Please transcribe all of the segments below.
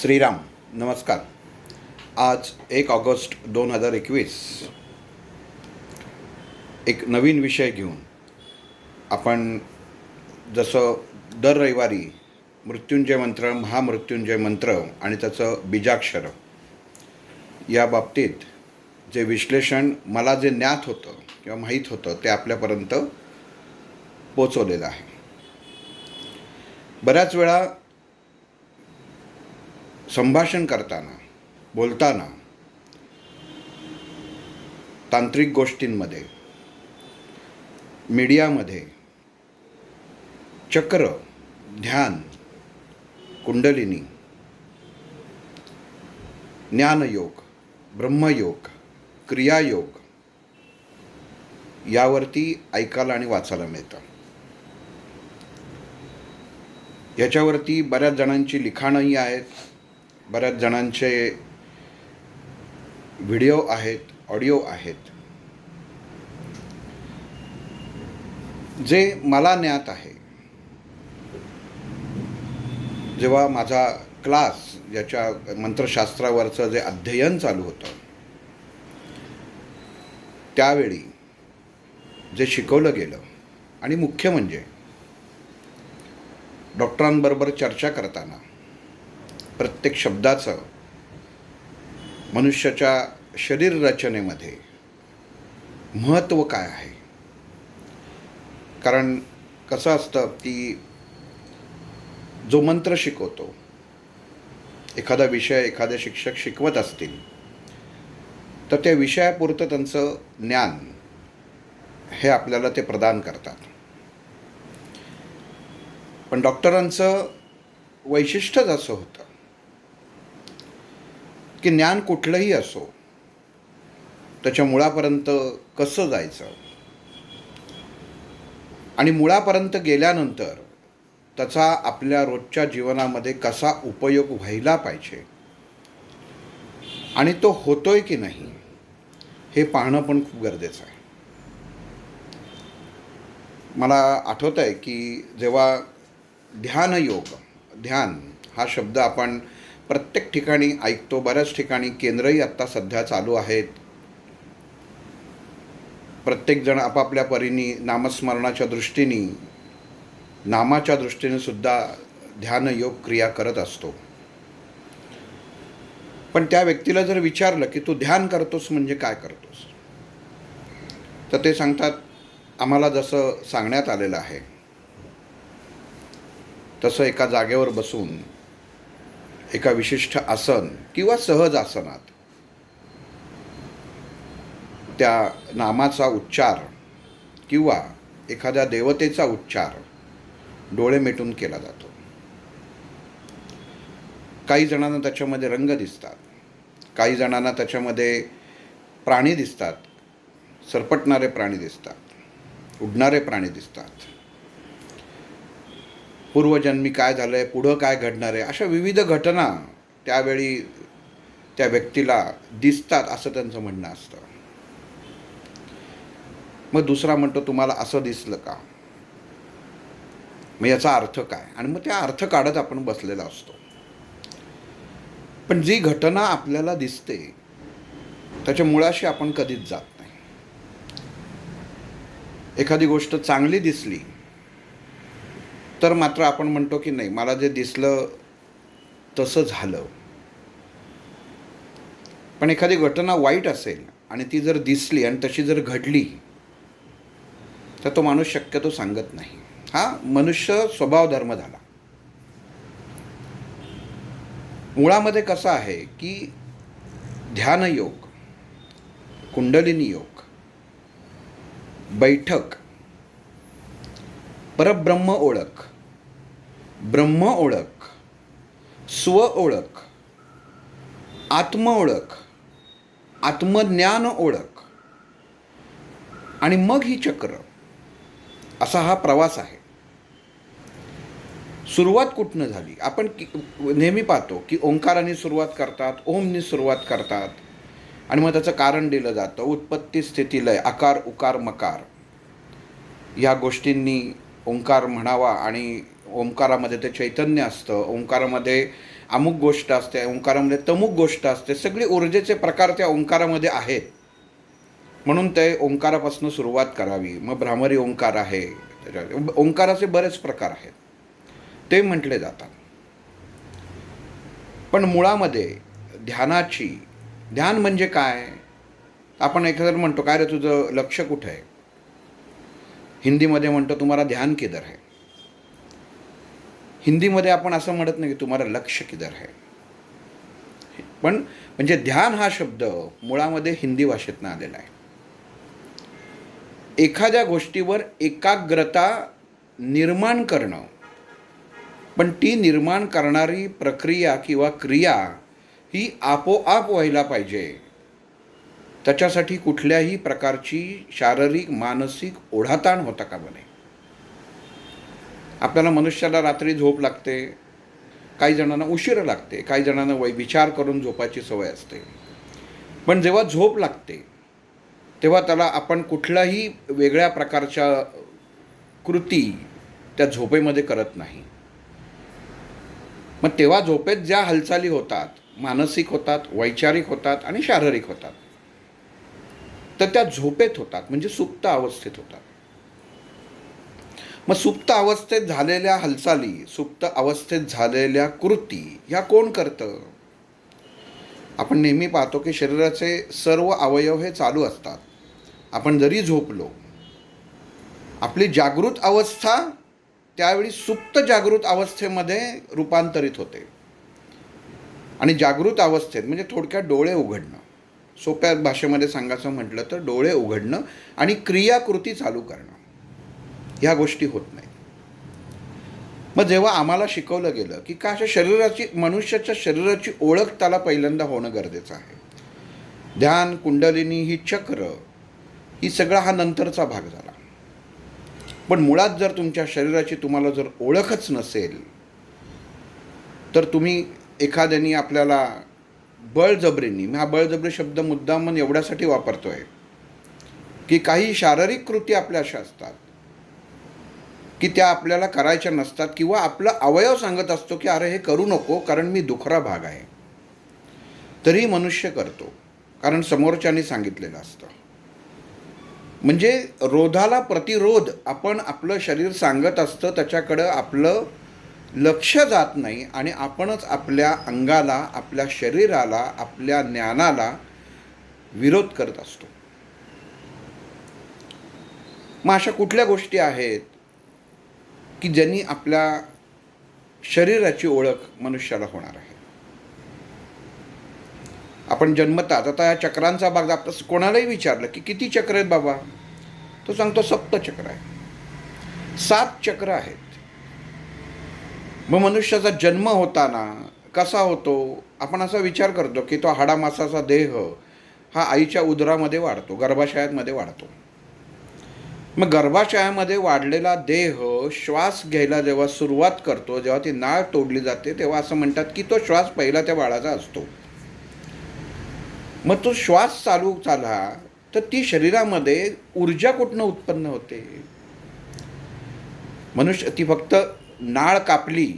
श्रीराम नमस्कार. आज 1 ऑगस्ट 2021 एक नवीन विषय घेऊन आपण जसं दर रविवारी मृत्युंजय मंत्र, महामृत्युंजय मंत्र आणि त्याचं बीजाक्षर या बाबतीत जे विश्लेषण मला जे ज्ञात होतं किंवा माहीत होतं ते आपल्यापर्यंत पोचवलेलं आहे. बऱ्याच वेळा संभाषण करताना, बोलताना, तांत्रिक गोष्टींमध्ये, मीडियामध्ये चक्र, ध्यान, कुंडलिनी, ज्ञानयोग, ब्रह्मयोग, क्रियायोग यावरती ऐकायला आणि वाचायला मिळतं. याच्यावरती बऱ्याच जणांची लिखाणंही आहेत, बऱ्याच जणांचे व्हिडिओ आहेत, ऑडिओ आहेत. जे मला ज्ञात आहे, जेव्हा माझा क्लास याच्या मंत्रशास्त्रावरचं जे अध्ययन चालू होतं त्यावेळी जे शिकवलं गेलं आणि मुख्य म्हणजे डॉक्टरांबरोबर चर्चा करताना प्रत्येक शब्दाचं मनुष्याच्या शरीर रचनेमध्ये महत्त्व काय आहे. कारण कसं असतं की जो मंत्र शिकवतो, एखादा विषय एखादे शिक्षक शिकवत असतील तर त्या विषयापुरतं त्यांचं ज्ञान हे आपल्याला ते प्रदान करतात. पण डॉक्टरांचं वैशिष्ट्यच असं होतं की ज्ञान कुठलंही असो त्याच्या मुळापर्यंत कसं जायचं आणि मुळापर्यंत गेल्यानंतर त्याचा आपल्या रोजच्या जीवनामध्ये कसा उपयोग व्हायला पाहिजे आणि तो होतोय की नाही हे पाहणं पण खूप गरजेचं आहे. मला आठवत आहे की जेव्हा ध्यानयोग, ध्यान हा शब्द आपण प्रत्येक ठिकाणी ऐकतो, बऱ्याच ठिकाणी केंद्रही आत्ता सध्या चालू आहेत. प्रत्येकजण आपापल्या परीने नामस्मरणाच्या दृष्टीने, नामाच्या दृष्टीने सुद्धा ध्यानयोग क्रिया करत असतो. पण त्या व्यक्तीला जर विचारलं की तू ध्यान करतोस म्हणजे काय करतोस, तर ते सांगतात आम्हाला जसं सांगण्यात आलेलं आहे तसं एका जागेवर बसून एका विशिष्ट आसन किंवा सहज आसनात त्या नामाचा उच्चार किंवा एखाद्या देवतेचा उच्चार डोळे मिटून केला जातो. काही जणांना त्याच्यामध्ये रंग दिसतात, काही जणांना त्याच्यामध्ये प्राणी दिसतात, सरपटणारे प्राणी दिसतात, उडणारे प्राणी दिसतात, पूर्वजन्मी काय झालं आहे, पुढं काय घडणार आहे, अशा विविध घटना त्यावेळी त्या व्यक्तीला दिसतात असं त्यांचं म्हणणं असतं. मग दुसरा म्हणतो तुम्हाला असं दिसलं का, मग याचा अर्थ काय, आणि मग त्या अर्थ काढत आपण बसलेला असतो. पण जी घटना आपल्याला दिसते त्याच्या मुळाशी आपण कधीच जात नाही. एखादी गोष्ट चांगली दिसली तर मात्र आपण म्हणतो की नाही, मला जे दिसलं तसं झालं. पण एखादी घटना वाईट असेल आणि ती जर दिसली आणि तशी जर घडली तर तो माणूस शक्यतो सांगत नाही. हा मनुष्य स्वभाव धर्म झाला. मुळामध्ये कसं आहे की ध्यानयोग, कुंडलिनी योग, बैठक, परब्रह्म ओळख, ब्रह्म ओळख, स्व ओळख, आत्म ओळख, आत्मज्ञान ओळख आणि मग ही चक्र, असा हा प्रवास आहे. सुरुवात कुठनं झाली, आपण नेहमी पाहतो की ओंकाराने सुरुवात करतात, ओमनी सुरुवात करतात आणि मग त्याचं कारण दिलं जातं. उत्पत्ती, स्थिती, लय, आकार, उकार, मकार या गोष्टींनी ओंकार म्हणावा आणि ओंकारामध्ये ते चैतन्य असतं. ओंकारामध्ये अमुक गोष्ट असते, ओंकारामध्ये तमुक गोष्ट असते. सगळी ऊर्जेचे प्रकार त्या ओंकारामध्ये आहेत. म्हणून ते ओंकारापासून सुरुवात करावी. मग भ्रामरी ओंकार आहे, त्याच्या ओंकाराचे बरेच प्रकार आहेत, ते म्हटले जातात. पण मुळामध्ये ध्यान म्हणजे काय? आपण एखादं म्हणतो, काय रे तुझं लक्ष कुठं आहे? हिंदीमध्ये म्हणतो तुम्हाला ध्यान किधर है. हिंदीमध्ये आपण असं म्हणत नाही की तुम्हाला लक्ष किधर है. पण म्हणजे ध्यान हा शब्द मुळामध्ये हिंदी भाषेतनं आलेला आहे. एखाद्या गोष्टीवर एकाग्रता निर्माण करणं. पण ती निर्माण करणारी प्रक्रिया किंवा क्रिया ही आपोआप व्हायला पाहिजे. त्याच्यासाठी कुठल्याही प्रकारची शारीरिक मानसिक ओढाताण होता कामा नये. आपल्याला मनुष्याला रात्री झोप लागते, काही जणांना उशीर लागते, काही जणांना विचार करून झोपायची सवय असते. पण जेव्हा झोप लागते तेव्हा त्याला आपण कुठल्याही वेगळ्या प्रकारच्या कृती त्या झोपेमध्ये करत नाही. मग तेव्हा झोपेत ज्या हालचाली होतात, मानसिक होतात, वैचारिक होतात आणि शारीरिक होतात, तर त्या झोपेत होतात, म्हणजे सुप्त अवस्थेत होतात. मग सुप्त अवस्थेत झालेल्या हालचाली, सुप्त अवस्थेत झालेल्या कृती ह्या कोण करतं? आपण नेहमी पाहतो की शरीराचे सर्व अवयव हे चालू असतात. आपण जरी झोपलो, आपली जागृत अवस्था त्यावेळी सुप्त जागृत अवस्थेमध्ये रूपांतरित होते. आणि जागृत अवस्थेत म्हणजे थोडक्यात डोळे उघडणं, सोप्या भाषेमध्ये सांगायचं म्हटलं तर डोळे उघडणं आणि क्रियाकृती चालू करणं, ह्या गोष्टी होत नाही. मग जेव्हा आम्हाला शिकवलं गेलं की का अशा शरीराची, मनुष्याच्या शरीराची ओळख त्याला पहिल्यांदा होणं गरजेचं आहे. ध्यान, कुंडलिनी, ही चक्र, ही सगळा हा नंतरचा भाग झाला. पण मुळात जर तुमच्या शरीराची तुम्हाला जर ओळखच नसेल, तर तुम्ही एखाद्याने आपल्याला बळजबरीने, मी हा बळजबरी शब्द मुद्दाम एवढ्यासाठी वापरतो आहे की काही शारीरिक कृती आपल्या अशा असतात की त्या आपल्याला करायच्या नसतात, किंवा आपला अवयव सांगत असतो की अरे हे करू नको कारण मी दुखरा भाग आहे, तरी मनुष्य करतो कारण समोरच्याने सांगितलेलं असतं. म्हणजे रोधाला प्रतिरोध आपण आपलं शरीर सांगत असतं, त्याच्याकडं आपलं लक्ष जात नाही आणि आपणच आपल्या अंगाला, आपल्या शरीराला, आपल्या ज्ञानाला विरोध करत असतो. मग अशा कुठल्या गोष्टी आहेत की ज्यांनी आपल्या शरीराची ओळख मनुष्याला होणार आहे? आपण जन्मतात, आता या चक्रांचा भाग, आपण कोणालाही विचारलं की किती चक्र आहेत बाबा, तो सांगतो सप्तचक्र आहे, 7 चक्र आहेत. मग मनुष्याचा जन्म होताना कसा होतो? आपण असा विचार करतो की तो हाडामासाचा देह हा आईच्या उदरामध्ये वाढतो, गर्भाशयामध्ये वाढतो. मग गर्भाशयामध्ये वाढलेला देह श्वास घ्यायला जेव्हा सुरुवात करतो, जेव्हा ती नाळ तोडली जाते, तेव्हा असं म्हणतात की तो श्वास पहिला त्या बाळाचा असतो. मग तो श्वास चालू झाला तर ती शरीरामध्ये ऊर्जा कुठनं उत्पन्न होते? मनुष्य ती फक्त नाळ कापली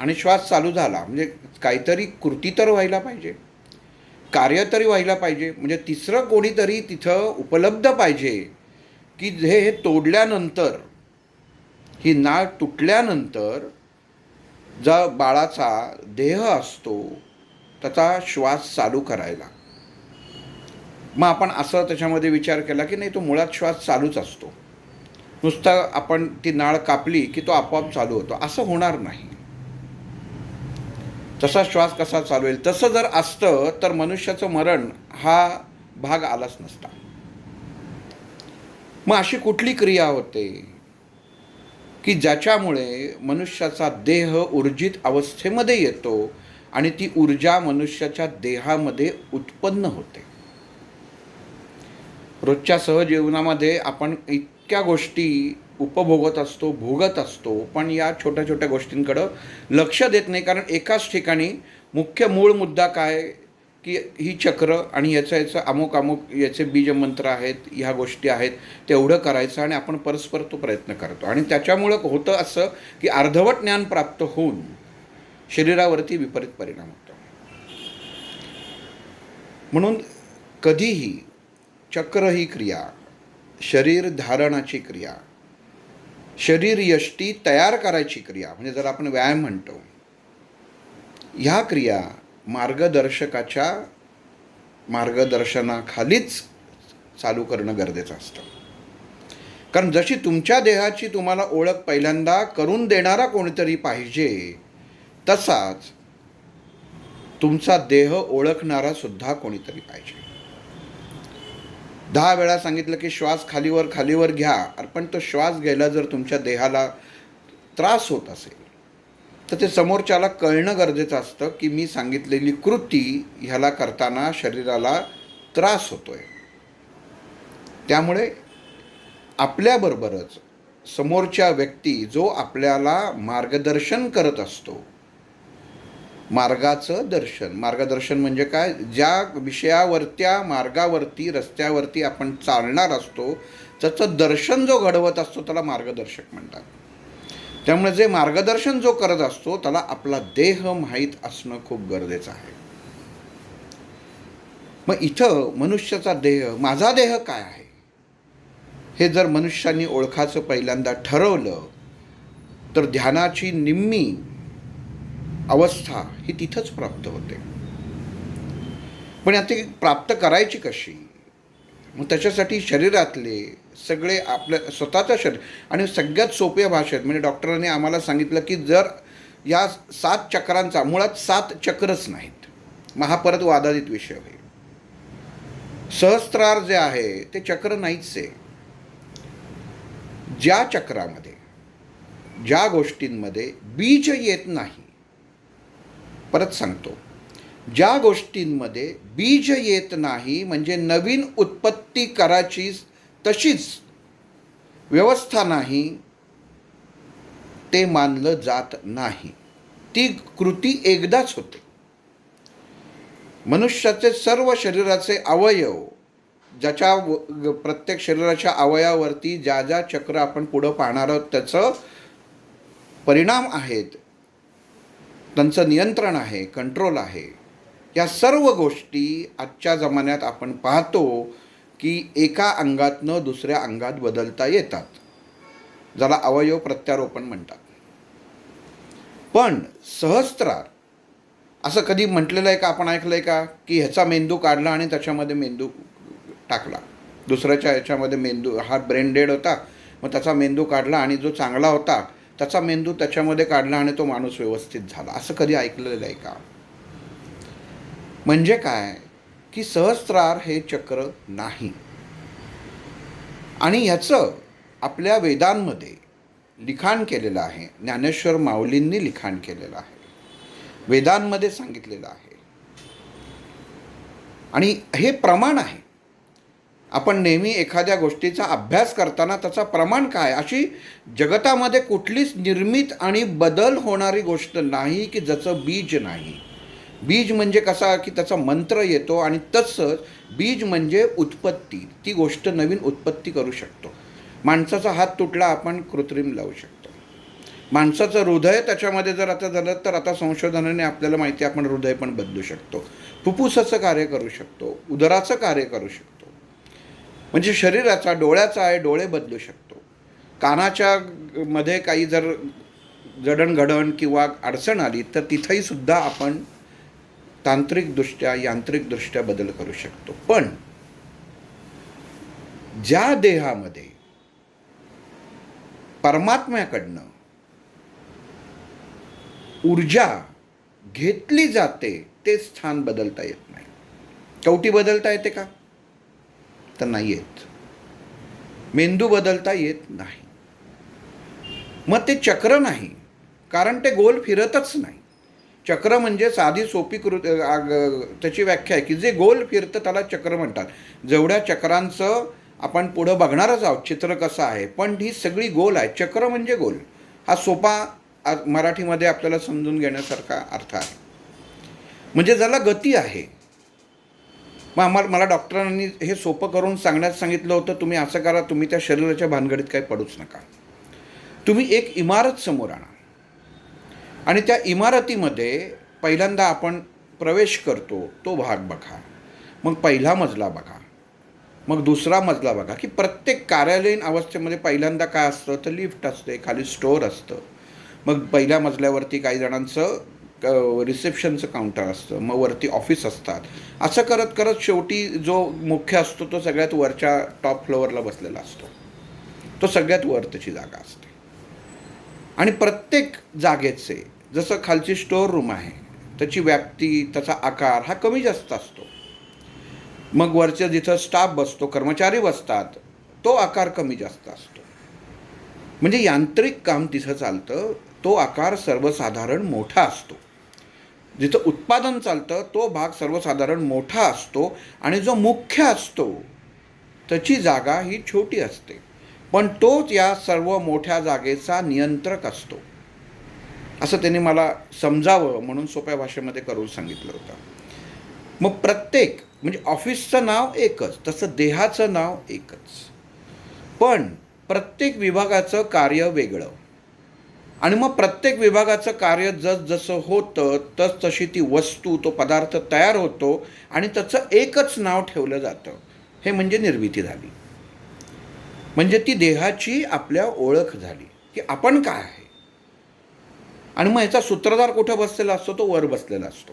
आणि श्वास चालू झाला म्हणजे काहीतरी कृती तर व्हायला पाहिजे, कार्य तरी व्हायला पाहिजे. म्हणजे तिसरं कोणीतरी तिथं उपलब्ध पाहिजे की हे तोडल्यानंतर, ही नाळ तुटल्यानंतर जो बाळाचा देह असतो त्याचा श्वास चालू करायला. मग आपण असं त्याच्यामध्ये विचार केला की नाही, तो मुळात श्वास चालूच असतो, नुसता आपण ती नाळ कापली की तो आपोआप चालू होतो, असं होणार नाही. तसा श्वास कसा चालू होईल? तसं जर असतं तर मनुष्याचं मरण हा भाग आलाच नसता. मग अशी कुठली क्रिया होते की ज्याच्यामुळे मनुष्याचा देह ऊर्जित अवस्थेमध्ये येतो आणि ती ऊर्जा मनुष्याच्या देहामध्ये उत्पन्न होते? रोजच्या सहजीवनामध्ये आपण इतक्या गोष्टी उपभोगत असतो, भोगत असतो, पण या छोट्या छोट्या गोष्टींकडं लक्ष देत नाही. कारण एकाच ठिकाणी मुख्य मूळ मुद्दा काय की ही चक्र आणि याचं अमुक याचे बीजमंत्र आहेत, ह्या गोष्टी आहेत, तेवढं करायचं आणि आपण परस्पर तो प्रयत्न करतो. आणि त्याच्यामुळं होतं असं की अर्धवट ज्ञान प्राप्त होऊन शरीरावरती विपरीत परिणाम होतो. म्हणून कधीही चक्र ही क्रिया, शरीर धारणाची क्रिया, शरीर यष्टी तयार करायची क्रिया, म्हणजे जर आपण व्यायाम म्हणतो, ह्या क्रिया मार्गदर्शकाच्या मार्गदर्शनाखालीच चालू करणं गरजेचं असतं. कारण जशी तुमच्या देहाची तुम्हाला ओळख पहिल्यांदा करून देणारा कोणीतरी पाहिजे, तसाच तुमचा देह ओळखणारा सुद्धा कोणीतरी पाहिजे. 10 वेळा सांगितलं की श्वास खालीवर खालीवर घ्या, पण तो श्वास घ्यायला जर तुमच्या देहाला त्रास होत असेल तर ते समोरच्याला कळणं गरजेचं असतं की मी सांगितलेली कृती ह्याला करताना शरीराला त्रास होतोय. त्यामुळे आपल्याबरोबरच समोरच्या व्यक्ती जो आपल्याला मार्गदर्शन करत असतो, मार्गदर्शन म्हणजे काय, ज्या विषयावरत्या मार्गावरती रस्त्यावरती आपण चालणार असतो त्याचं दर्शन जो घडवत असतो त्याला मार्गदर्शक म्हणतात. त्यामुळे जे मार्गदर्शन जो करत असतो त्याला आपला देह माहीत असणं खूप गरजेचं आहे. मग इथं मनुष्याचा देह, माझा देह काय आहे, हे जर मनुष्याने ओळखाचं पहिल्यांदा ठरवलं तर ध्यानाची निम्मी अवस्था ही तिथंच प्राप्त होते. पण आता प्राप्त करायची कशी? मग त्याच्यासाठी शरीरातले सगळे आपल्या स्वतःचं शरीर, आणि सगळ्यात सोप्या भाषेत म्हणजे डॉक्टरांनी आम्हाला सांगितलं की जर या 7 चक्रांचा, मुळात 7 चक्रच नाहीत, मग हा परत वादादित विषय होईल. सहस्त्रार जे आहे ते चक्र नाहीच आहे. ज्या चक्रामध्ये, ज्या गोष्टींमध्ये बीज येत नाही, परत सांगतो, ज्या गोष्टींमध्ये बीज येत नाही म्हणजे नवीन उत्पत्ती करायची तशीच व्यवस्था नाही, ते मानलं जात नाही. ती कृती एकदाच होते. मनुष्याचे सर्व शरीराचे अवयव, ज्याच्या प्रत्येक शरीराच्या अवयवावरती ज्या ज्या चक्र आपण पुढं पाहणार आहोत त्याचं परिणाम आहेत, त्यांचं नियंत्रण आहे, कंट्रोल आहे, या सर्व गोष्टी आजच्या जमान्यात आपण पाहतो की एका अंगातनं दुसऱ्या अंगात बदलता येतात, ज्याला अवयव प्रत्यारोपण म्हणतात. पण सहस्त्रार असं कधी म्हटलेलं आहे का, आपण ऐकलं आहे का की ह्याचा मेंदू काढला आणि त्याच्यामध्ये मेंदू टाकला, दुसऱ्याच्या ह्याच्यामध्ये मेंदू, हा ब्रेन डेड होता मग त्याचा मेंदू काढला आणि जो चांगला होता त्याचा मेंदू त्याच्यामध्ये काढला आणि तो माणूस व्यवस्थित झाला, असं कधी ऐकलेलं आहे का? म्हणजे काय की सहस्त्रार हे चक्र नाही. आणि ह्याचं आपल्या वेदांमध्ये लिखाण केलेलं आहे, ज्ञानेश्वर माऊलींनी लिखाण केलेलं आहे, वेदांमध्ये सांगितलेलं आहे. आणि हे प्रमाण आहे. आपण नेहमी एखाद्या गोष्टीचा अभ्यास करताना त्याचा प्रमाण काय, अशी जगतामध्ये कुठलीच निर्मित आणि बदल होणारी गोष्ट नाही की ज्याचं बीज नाही. बीज म्हणजे कसा की त्याचा मंत्र येतो, आणि तसंच बीज म्हणजे उत्पत्ती, ती गोष्ट नवीन उत्पत्ती करू शकतो. माणसाचा हात तुटला, आपण कृत्रिम लावू शकतो. माणसाचं हृदय त्याच्यामध्ये जर आता झालं तर आता संशोधनाने आपल्याला माहिती आहे, आपण हृदय पण बदलू शकतो, फुफ्फुसाचं कार्य करू शकतो, उदराचं कार्य करू शकतो. म्हणजे शरीराचा, डोळ्याचा आहे, डोळे बदलू शकतो. कानाच्या मध्ये काही जर जडणघडण किंवा अडचण आली तर तिथंही सुद्धा आपण तांत्रिकदृष्ट्या, यांत्रिकदृष्ट्या बदल करू शकतो. पण ज्या देहामध्ये परमात्म्याकडनं ऊर्जा घेतली जाते ते स्थान बदलता येत नाही. कवटी बदलता येते का? तर नाही येत. मेंदू बदलता येत नाही. मग ते चक्र नाही, कारण ते गोल फिरतच नाही. चक्र म्हणजे साधी सोपी त्याची व्याख्या आहे की जे गोल फिरतं त्याला चक्र म्हणतात. जेवढ्या चक्रांचं आपण पुढं बघणारच आहोत चित्र कसं आहे, पण ही सगळी गोल आहे. चक्र म्हणजे गोल, हा सोपा मराठीमध्ये आपल्याला समजून घेण्यासारखा अर्थ आहे. म्हणजे ज्याला गती आहे. मग मला डॉक्टरांनी हे सोपं करून सांगण्यास सांगितलं होतं, तुम्ही असं करा, तुम्ही त्या शरीराच्या भानगडीत काही पडूच नका. तुम्ही एक इमारत समोर आणा आणि त्या इमारतीमध्ये पहिल्यांदा आपण प्रवेश करतो तो भाग बघा, मग पहिला मजला बघा, मग दुसरा मजला बघा, की प्रत्येक कार्यालयीन अवस्थेमध्ये पहिल्यांदा काय असतं तर लिफ्ट असते, खाली स्टोअर असतं, मग पहिल्या मजल्यावरती काही जणांचं रिसेप्शनचं काउंटर असतं, मग वरती ऑफिस असतात. असं करत करत शेवटी जो मुख्य असतो तो सगळ्यात वरच्या टॉप फ्लोअरला बसलेला असतो, तो सगळ्यात वर त्याची जागा असते. आणि प्रत्येक जागेचे जसं खालची स्टोअर रूम आहे त्याची व्याप्ती, त्याचा आकार हा कमी जास्त असतो. मग वरच्या जिथं स्टाफ बसतो, कर्मचारी बसतात, तो आकार कमी जास्त असतो. म्हणजे यांत्रिक काम तिथं चालतं, तो आकार सर्वसाधारण मोठा असतो. जिथं उत्पादन चालतं तो भाग सर्वसाधारण मोठा असतो आणि जो मुख्य असतो त्याची जागा ही छोटी असते, पण तोच या सर्व मोठ्या जागेचा नियंत्रक असतो. असं त्यांनी मला समजावं म्हणून सोप्या भाषेमध्ये करून सांगितलं होतं. मग प्रत्येक म्हणजे ऑफिसचं नाव एकच, तसं देहाचं नाव एकच, पण प्रत्येक विभागाचं कार्य वेगळं. आणि मग प्रत्येक विभागाचं कार्य जसं होतं तशी ती वस्तू, तो पदार्थ तयार होतो आणि त्याचं एकच नाव ठेवलं जातं. हे म्हणजे निर्मिती झाली. म्हणजे ती देहाची आपल्या ओळख झाली की आपण काय आहे. आणि मग ह्याचा सूत्रधार कुठं बसलेला असतो, तो वर बसलेला असतो,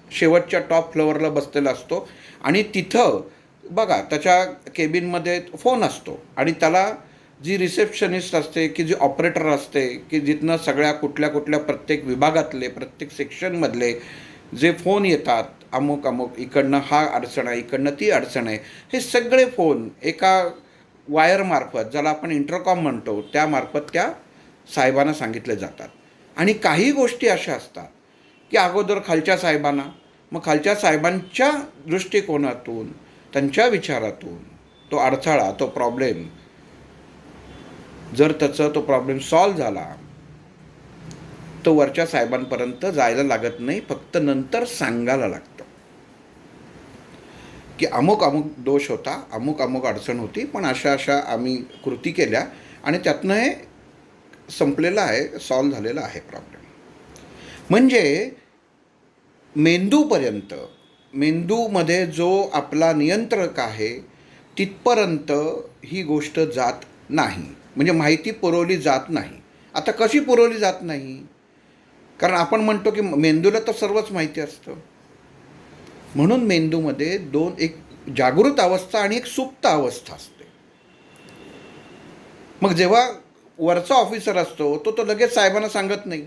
शेवटच्या टॉप फ्लोअरला बसलेला असतो. आणि तिथं बघा त्याच्या केबिनमध्ये फोन असतो आणि त्याला जी रिसेप्शनिस्ट असते, की जी ऑपरेटर असते, की जिथनं सगळ्या कुठल्या कुठल्या प्रत्येक विभागातले, प्रत्येक सेक्शनमधले जे फोन येतात, अमुक अमुक इकडनं हा अडचण आहे, इकडनं ती अडचण आहे, हे सगळे फोन एका वायरमार्फत, ज्याला आपण इंटरकॉम म्हणतो, त्यामार्फत त्या साहेबांना सांगितले जातात. आणि काही गोष्टी अशा असतात की अगोदर खालच्या साहेबांना, मग खालच्या साहेबांच्या दृष्टिकोनातून, त्यांच्या विचारातून तो अडथळा, तो प्रॉब्लेम, जर त्याचा तो प्रॉब्लेम सॉल्व्ह झाला तो वरच्या साहेबांपर्यंत जायला लागत नाही, फक्त नंतर सांगायला लागतं की अमुक अमुक दोष होता, अमुक अमुक अडचण होती, पण अशा अशा आम्ही कृती केल्या आणि त्यातनं हे संपलेलं आहे, सॉल्व्ह झालेला आहे प्रॉब्लेम. म्हणजे मेंदूपर्यंत, मेंदूमध्ये जो आपला नियंत्रक आहे तिथपर्यंत ही गोष्ट जात नाही, म्हणजे माहिती पुरवली जात नाही. आता कशी पुरवली जात नाही? कारण आपण म्हणतो की मेंदूला तर सर्वच माहिती असतं. म्हणून मेंदूमध्ये एक जागृत अवस्था आणि एक सुप्त अवस्था असते. मग जेव्हा वरचा ऑफिसर असतो तो लगेच साहेबांना सांगत नाही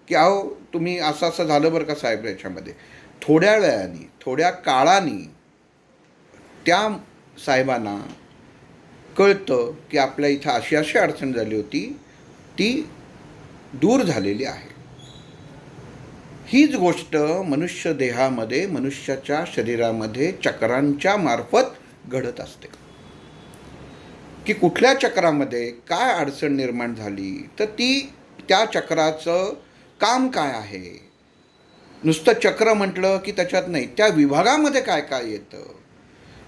की अहो तुम्ही असं असं झालं बरं का साहेब याच्यामध्ये. थोड्या वेळाने, थोड्या काळाने त्या साहेबांना कळतं की आपल्या इथं अशी अशी अडचण झाली होती, ती दूर झालेली आहे. हीच गोष्ट मनुष्य देहामध्ये, मनुष्याच्या शरीरामध्ये चक्रांच्या मार्फत घडत असते. की कुठल्या चक्रामध्ये काय अडचण निर्माण झाली तर ती त्या चक्राचं काम काय आहे. नुसतं चक्र म्हटलं की त्याच्यात नाही, त्या विभागामध्ये काय काय येतं.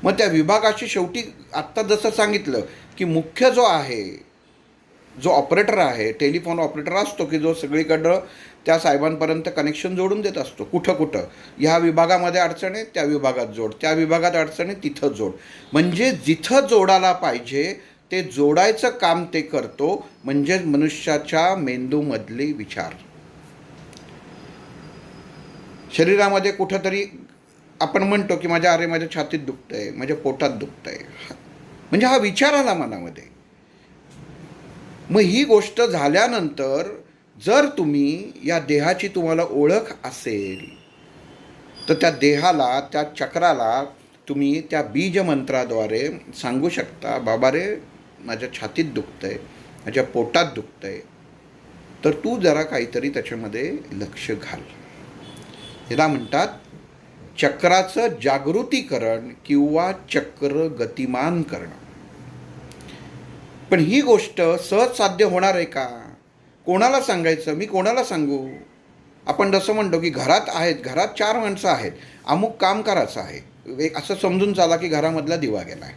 मग त्या विभागाची शेवटी आत्ता जसं सांगितलं की मुख्य जो आहे, जो ऑपरेटर आहे, टेलिफोन ऑपरेटर असतो की जो सगळीकडं त्या साहेबांपर्यंत कनेक्शन जोडून देत असतो. कुठं कुठं ह्या विभागामध्ये अडचण आहे त्या विभागात जोड, त्या विभागात अडचण आहे तिथं जोड. म्हणजे जिथं जोडायला पाहिजे ते जोडायचं काम ते करतो. म्हणजे मनुष्याच्या मेंदूमधले विचार शरीरामध्ये कुठंतरी आपण म्हणतो की माझ्या छातीत दुखतं आहे, माझ्या पोटात दुखतं आहे, म्हणजे हा विचार आला मनामध्ये. मग ही गोष्ट झाल्यानंतर जर तुम्ही या देहाची तुम्हाला ओळख असेल तर त्या देहाला, त्या चक्राला तुम्ही त्या बीजमंत्राद्वारे सांगू शकता, बाबा रे माझ्या छातीत दुखतं आहे, माझ्या पोटात दुखतं आहे, तर तू जरा काहीतरी त्याच्यामध्ये लक्ष घाल. याला म्हणतात चक्राचं जागृतीकरण किंवा चक्र गतिमान करणं. पण ही गोष्ट सहज साध्य होणार आहे का? कोणाला सांगायचं? मी कोणाला सांगू? आपण जसं म्हणतो की घरात आहेत, घरात 4 माणसं आहेत, अमुक काम करायचं आहे, एक असं समजून चाला की घरामधला दिवा गेला आहे,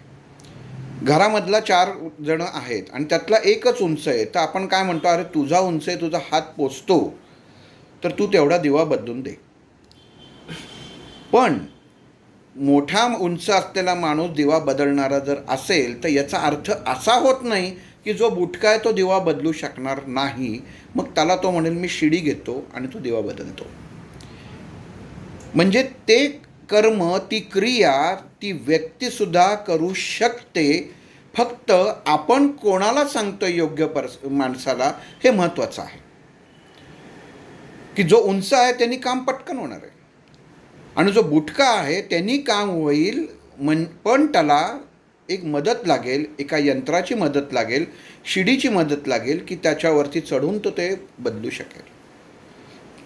घरामधला 4 जण आहेत आणि त्यातला एकच उंच आहे, तर आपण काय म्हणतो, अरे तुझा उंच आहे, तुझा हात पोचतो, तर तू तेवढा दिवा बदलून दे. पण मोठा उंच असलेला माणूस दिवा बदलणारा जर असेल तर याचा अर्थ असा होत नाही की जो बुटका आहे तो दिवा बदलू शकणार नाही. मग त्याला तो म्हणेल मी शिडी घेतो आणि तो दिवा बदलतो. म्हणजे ते कर्म, ती क्रिया, ती व्यक्तीसुद्धा करू शकते. फक्त आपण कोणाला सांगतो योग्य माणसाला हे महत्त्वाचं आहे. की जो उंच आहे त्यांनी काम पटकन होणार आहे आणि जो बुटका आहे त्यांनी काम होईल, पण त्याला एक मदत लागेल, एका यंत्राची मदत लागेल, शिडीची मदत लागेल की त्याच्यावरती चढून तो ते बदलू शकेल.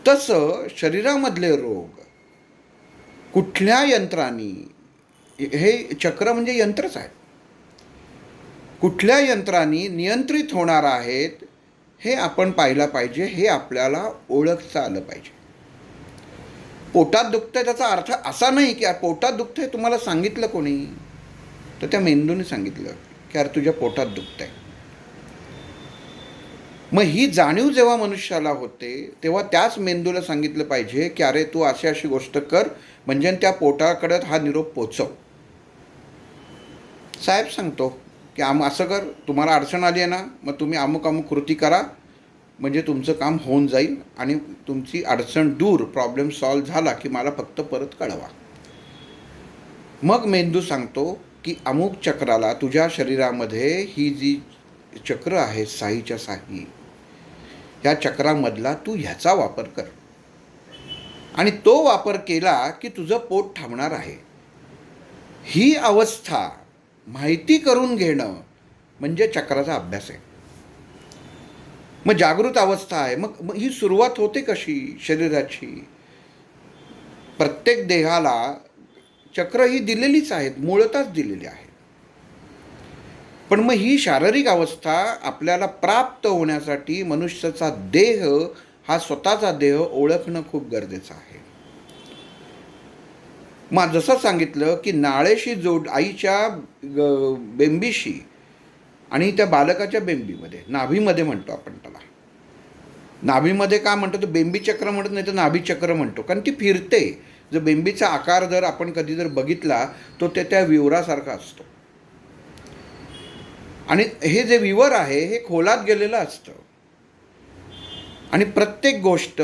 तसं शरीरामधले रोग कुठल्या यंत्रानी, हे चक्र म्हणजे यंत्रच आहे, कुठल्या यंत्रानी नियंत्रित होणार आहेत हे आपण पाहिलं पाहिजे. हे आपल्याला ओळखता आलं पाहिजे. पोटात दुखतंय त्याचा अर्थ असा नाही की पोटात दुखतंय तुम्हाला सांगितलं कोणी, तर त्या मेंदूने सांगितलं की अरे तुझ्या पोटात दुखतंय. मग ही जाणीव जेव्हा मनुष्याला होते तेव्हा त्याच मेंदूला सांगितलं पाहिजे की अरे तू अशी अशी गोष्ट कर म्हणजे त्या पोटाकडे हा निरोप पोचव. साहेब सांगतो की असं कर, तुम्हाला अडचण आली आहे ना, मग तुम्ही अमुक अमुक कृती करा म्हणजे तुमचं काम होऊन जाईल आणि तुमची अडचण दूर, प्रॉब्लेम सॉल्व्ह झाला की मला फक्त परत कळवा. मग मेंदू सांगतो की अमुक चक्राला, तुझ्या शरीरामध्ये ही जी चक्र आहे साहीच्या साही, या चक्रामधला तू ह्याचा वापर कर आणि तो वापर केला की तुझं पोट थांबणार आहे. ही अवस्था माहिती करून घेणं म्हणजे चक्राचा अभ्यास आहे. मग जागृत अवस्था आहे. मग ही सुरुवात होते कशी शरीराची. प्रत्येक देहाला चक्र ही दिलेलीच आहेत, मूळतच दिलेली आहे. पण मग ही शारीरिक अवस्था आपल्याला प्राप्त होण्यासाठी मनुष्याचा देह, हा स्वतःचा देह ओळखणं खूप गरजेचं आहे. मग जसं सांगितलं की नाळेशी आईच्या बेंबीशी आणि त्या बालकाच्या बेंबीमध्ये, नाभीमध्ये म्हणतो आपण त्याला. नाभीमध्ये का म्हणतो, तर बेंबी चक्र म्हणत नाही तर नाभी चक्र म्हणतो, कारण ती फिरते. जर बेंबीचा आकार जर आपण कधी जर बघितला तो त्या विवरासारखा असतो. आणि हे जे विवर आहे हे खोलात गेलेलं असतं. आणि प्रत्येक गोष्ट,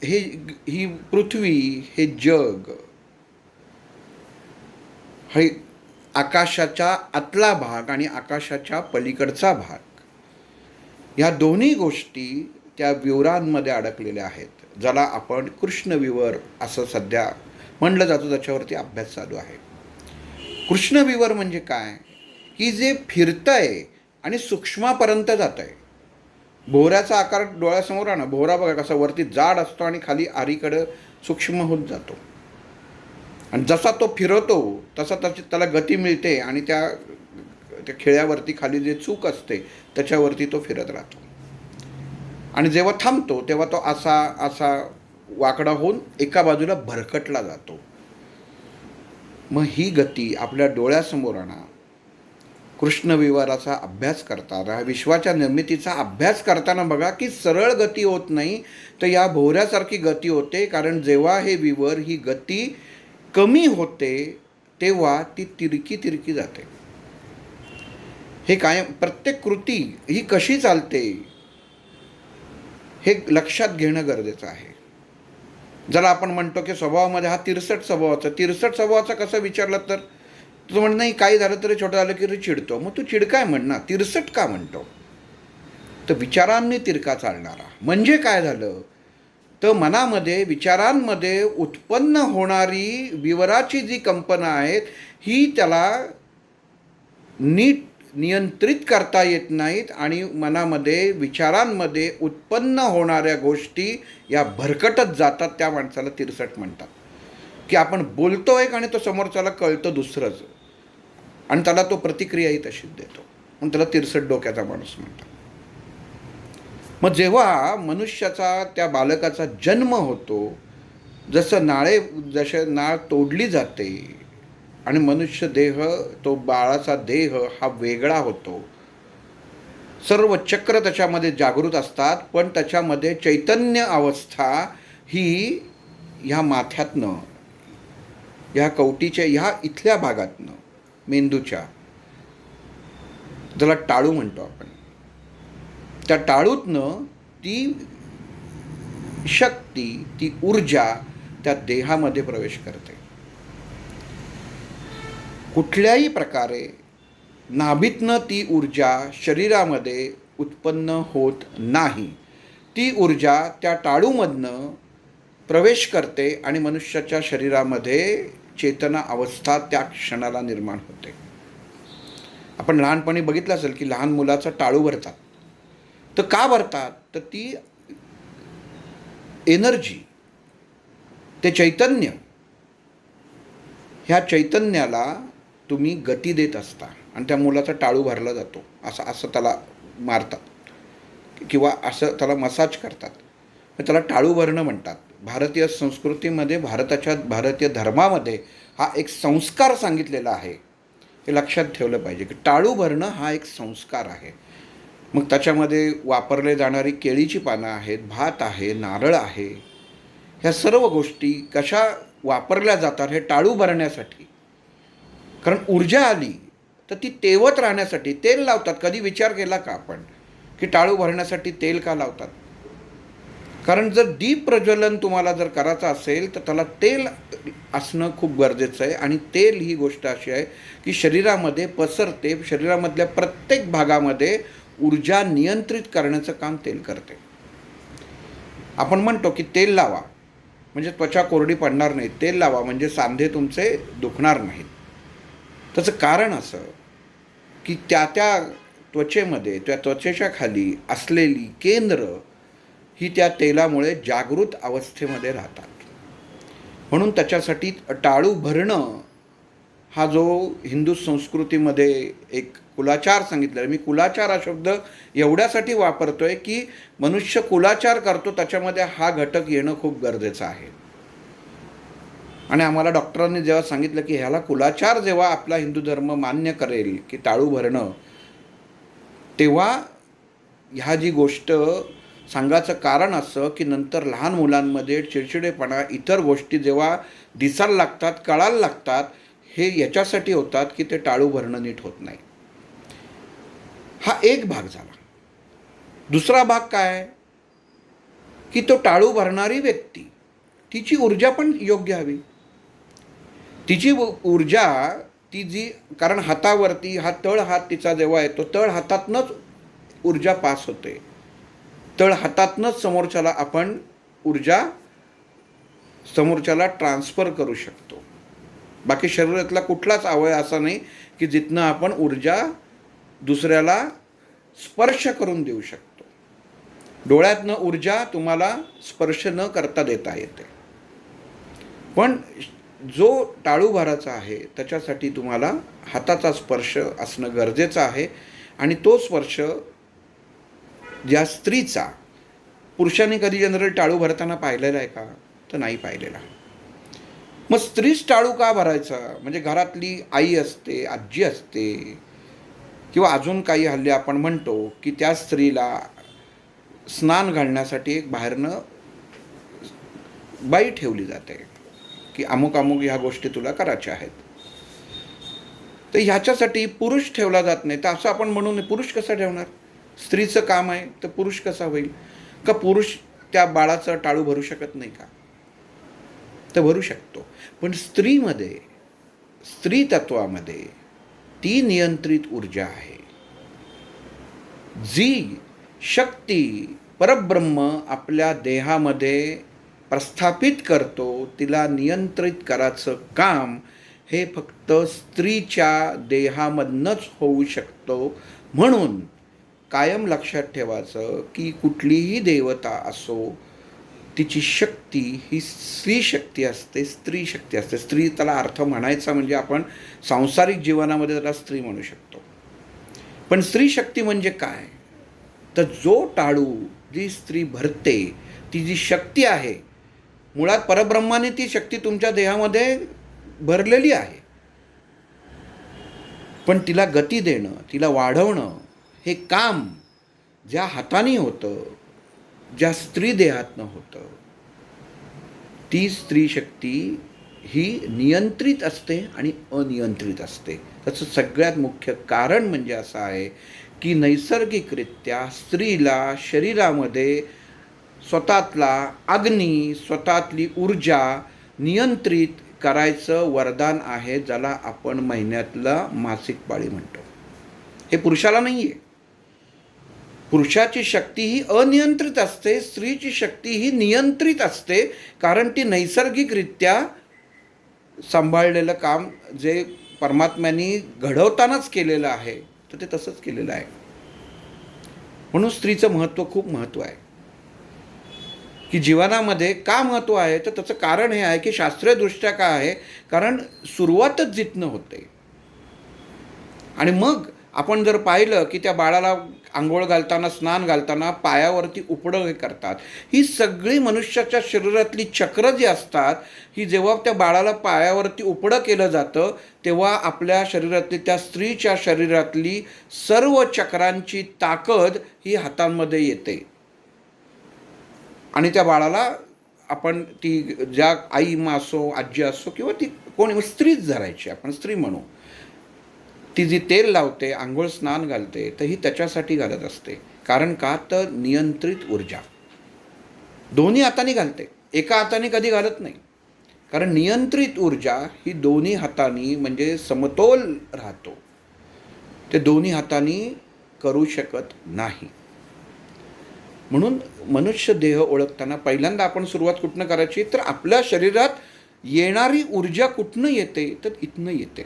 ही पृथ्वी, हे जग, हे आकाशाच्या आतला भाग आणि आकाशाच्या पलीकडचा भाग, ह्या दोन्ही गोष्टी त्या विवरांमध्ये अडकलेल्या आहेत, ज्याला आपण कृष्णविवर असं सध्या म्हणलं जातं. त्याच्यावरती अभ्यास चालू आहे. कृष्णविवर म्हणजे काय, की जे फिरतंय आणि सूक्ष्मापर्यंत जात आहे. भोवऱ्याचा आकार डोळ्यासमोर आणा. भोवरा बघा कसा वरती जाड असतो आणि खाली आरीकडं सूक्ष्म होत जातो. आणि जसा तो फिरवतो तसा त्याला गती मिळते आणि त्या खिळ्यावरती खाली जे चूक असते त्याच्यावरती तो फिरत राहतो. आणि जेव्हा थांबतो तेव्हा तो असा वाकडा होऊन एका बाजूला भरकटला जातो. मग ही गती आपल्या डोळ्यासमोर आणा. कृष्णविवाराचा अभ्यास करताना, विश्वाच्या निर्मितीचा अभ्यास करताना बघा की सरळ गती होत नाही, तर या भोवऱ्यासारखी गती होते. कारण जेव्हा हे विवर, ही गती कमी होते तेव्हा ती तिरकी जाते. हे कायम प्रत्येक कृती ही कशी चालते हे लक्षात घेणं गरजेचं आहे. जरा आपण म्हणतो की स्वभावामध्ये हा तिरसट स्वभावाचा कसं विचारलं तर तुझं म्हणणं नाही, काही झालं तरी छोटं झालं की चिडतो. मग तू चिडकाय म्हणणार, तिरसट का म्हणतो, तर विचारांनी तिरका चालणारा. म्हणजे काय झालं तर मनामध्ये, विचारांमध्ये उत्पन्न होणारी विवराची जी कंपनं आहेत ही त्याला नीट नियंत्रित करता येत नाहीत आणि मनामध्ये, विचारांमध्ये उत्पन्न होणाऱ्या गोष्टी या भरकटत जातात. त्या माणसाला तिरसट म्हणतात. की आपण बोलतो एक आणि तो समोरच्याला कळतं दुसरंच आणि त्याला तो प्रतिक्रियाही तशीच देतो, म्हणून त्याला तिरसट डोक्याचा माणूस म्हणतात. मग जेव्हा मनुष्याचा, त्या बालकाचा जन्म होतो, जसं नाळ तोडली जाते आणि मनुष्य देह, तो बाळाचा देह हा वेगळा होतो. सर्व चक्र त्याच्यामध्ये जागृत असतात, पण त्याच्यामध्ये चैतन्य अवस्था ही ह्या माथ्यातनं, ह्या कवटीच्या ह्या इथल्या भागातनं, मेंदूच्या, ज्याला टाळू म्हणतो आपण, त्या टाळूतनं ती शक्ती, ती ऊर्जा त्या देहामध्ये प्रवेश करते. कुठल्याही प्रकारे नाभीतनं ती ऊर्जा शरीरामध्ये उत्पन्न होत नाही. ती ऊर्जा त्या टाळूमधनं प्रवेश करते आणि मनुष्याच्या शरीरामध्ये चेतना अवस्था त्या क्षणाला निर्माण होते. आपण लहानपणी बघितलं असेल की लहान मुलाचं टाळू भरतात. तर का भरतात? तर ती एनर्जी, ते चैतन्य, ह्या चैतन्याला तुम्ही गती देत असता आणि त्या मुलाचा टाळू भरला जातो. असं त्याला मारतात किंवा असं त्याला मसाज करतात. त्याला टाळू भरणं म्हणतात. भारतीय संस्कृतीमध्ये, भारतीय धर्मामध्ये हा एक संस्कार सांगितलेला आहे. हे लक्षात ठेवलं पाहिजे की टाळू भरणं हा एक संस्कार आहे. मग त्याच्यामध्ये वापरले जाणारी केळीची पानं आहेत, भात आहे, नारळ आहे. ह्या सर्व गोष्टी कशा वापरल्या जातात? हे टाळू भरण्यासाठी. कारण ऊर्जा आली तर ती तेवत राहण्यासाठी तेल लावतात. कधी विचार केला का आपण की टाळू भरण्यासाठी तेल का लावतात? कारण जर दीप प्रज्वलन तुम्हाला जर करायचं असेल तर त्याला तेल असणं खूप गरजेचं आहे. आणि तेल ही गोष्ट अशी आहे की शरीरामध्ये पसरते, शरीरामधल्या प्रत्येक भागामध्ये ऊर्जा नियंत्रित करण्याचं काम तेल करते. आपण म्हणतो की तेल लावा म्हणजे त्वचा कोरडी पडणार नाही, तेल लावा म्हणजे सांधे तुमचे दुखणार नाहीत. त्याचं कारण असं की त्या त्वचेमध्ये, त्या त्वचेच्या खाली असलेली केंद्र ही त्या तेलामुळे जागृत अवस्थेमध्ये राहतात. म्हणून त्याच्यासाठी टाळू भरणं हा जो हिंदू संस्कृतीमध्ये एक कुलाचार सांगितलेला. मी कुलाचार हा शब्द एवढ्यासाठी वापरतोय की मनुष्य कुलाचार करतो त्याच्यामध्ये हा घटक येणं खूप गरजेचं आहे. आणि आम्हाला डॉक्टरांनी जेव्हा सांगितलं की ह्याला कुलाचार जेव्हा आपला हिंदू धर्म मान्य करेल की टाळू भरणं, तेव्हा ह्या जी गोष्ट सांगायचं कारण असं की नंतर लहान मुलांमध्ये चिडचिडेपणा, इतर गोष्टी जेव्हा दिसायला लागतात, कळायला लागतात, हे याच्यासाठी होतात की ते टाळू भरणं नीट होत नाही. हा एक भाग झाला. दुसरा भाग काय की तो टाळू भरणारी व्यक्ती, तिची ऊर्जा पण योग्य हवी. तिची ऊर्जा ती जी, कारण हातावरती हा तळ हात तिचा जेव्हा येतो, तळ हातातनंच ऊर्जा पास होते. तळ हातातनंच समोरच्याला आपण ऊर्जा समोरच्याला ट्रान्सफर करू शकतो. बाकी शरीरातला कुठलाच अवयव असा नाही की जिथनं आपण ऊर्जा दुसऱ्याला स्पर्श करून देऊ शकतो. डोळ्यातनं ऊर्जा तुम्हाला स्पर्श न करता देता येते. पण जो टाळू भराचा आहे त्याच्यासाठी तुम्हाला हाताचा स्पर्श असणं गरजेचं आहे. आणि तो स्पर्श ज्या स्त्रीचा, पुरुषांनी कधी जनरल टाळू भरताना पाहिलेला आहे का? तर नाही पाहिलेला. मग स्त्रीच टाळू का भरायचा? म्हणजे घरातली आई असते, आजी असते, किंवा अजून काही हल्ली आपण म्हणतो की त्या स्त्रीला स्नान घालण्यासाठी एक बाहेरनं बाई ठेवली जाते की अमुक अमुक ह्या गोष्टी तुला करायच्या आहेत. तर ह्याच्यासाठी पुरुष ठेवला जात नाही. तर असं आपण म्हणून पुरुष कसा ठेवणार? स्त्रीचं काम आहे तर पुरुष कसा होईल? का पुरुष त्या बाळाचं टाळू भरू शकत नाही का? तर भरू शकतो. पण स्त्रीमध्ये, स्त्री तत्वामध्ये ती नियंत्रित ऊर्जा आहे, जी शक्ती परब्रह्म आपल्या देहामध्ये प्रस्थापित करतो. तिला नियंत्रित करायचं काम हे फक्त स्त्रीच्या देहामधनंच होऊ शकतो. म्हणून कायम लक्षात ठेवायचं की कुठलीही देवता असो, तिची शक्ती ही स्त्री शक्ती असते, स्त्री शक्ती असते. स्त्री त्याला अर्थ म्हणायचा म्हणजे आपण सांसारिक जीवनामध्ये त्याला स्त्री म्हणू शकतो. पण स्त्री शक्ती म्हणजे काय? तर जो टाळू जी स्त्री भरते, ती जी शक्ती आहे, मुळात परब्रह्माने ती शक्ती तुमच्या देहामध्ये भरलेली आहे. पण तिला गती देणं, तिला वाढवणं हे काम ज्या हाताने होतं, ज्या स्त्री देहातनं होतं, ती स्त्री शक्ती ही नियंत्रित असते आणि अनियंत्रित असते. त्याचं सगळ्यात मुख्य कारण म्हणजे असं आहे की नैसर्गिकरित्या स्त्रीला शरीरामध्ये स्वतःतला अग्नी, स्वतःतली ऊर्जा नियंत्रित करायचं वरदान आहे, ज्याला आपण महिन्यातला मासिक पाळी म्हणतो. हे पुरुषाला नाही आहे. पुरुषाची शक्ती ही अनियंत्रित असते, स्त्रीची शक्ती ही नियंत्रित असते, कारण ती नैसर्गिकरित्या सांभाळलेलं काम जे परमात्म्याने घडवतानाच केलेलं आहे, तर ते तसंच केलेलं आहे. म्हणून स्त्रीचं महत्त्व खूप महत्त्व आहे. की जीवनामध्ये का महत्त्व आहे, तर त्याचं कारण हे आहे की शास्त्रीयदृष्ट्या काय आहे, कारण सुरुवातच जिथनं होते. आणि मग आपण जर पाहिलं की त्या बाळाला आंघोळ घालताना, स्नान घालताना पायावरती उपडं हे करतात. ही सगळी मनुष्याच्या शरीरातली चक्र जी असतात, ही जेव्हा त्या बाळाला पायावरती उपडं केलं जातं, तेव्हा आपल्या शरीरातली, त्या स्त्रीच्या शरीरातली सर्व चक्रांची ताकद ही हातांमध्ये येते. आणि त्या बाळाला आपण ती ज्या आई असो, आजी असो, किंवा ती कोणी स्त्रीच धरायची, आपण स्त्री म्हणू, ती जी तेल लावते, आंघोळ स्नान घालते, तर ही त्याच्यासाठी घालत असते. कारण का, तर नियंत्रित ऊर्जा दोन्ही हाताने घालते, एका हाताने कधी घालत नाही. कारण नियंत्रित ऊर्जा ही दोन्ही हातांनी म्हणजे समतोल राहतो, ते दोन्ही हातांनी करू शकत नाही. म्हणून मनुष्य देह ओळखताना पहिल्यांदा आपण सुरुवात कुठनं करायची, तर आपल्या शरीरात येणारी ऊर्जा कुठनं येते, तर इथनं येते.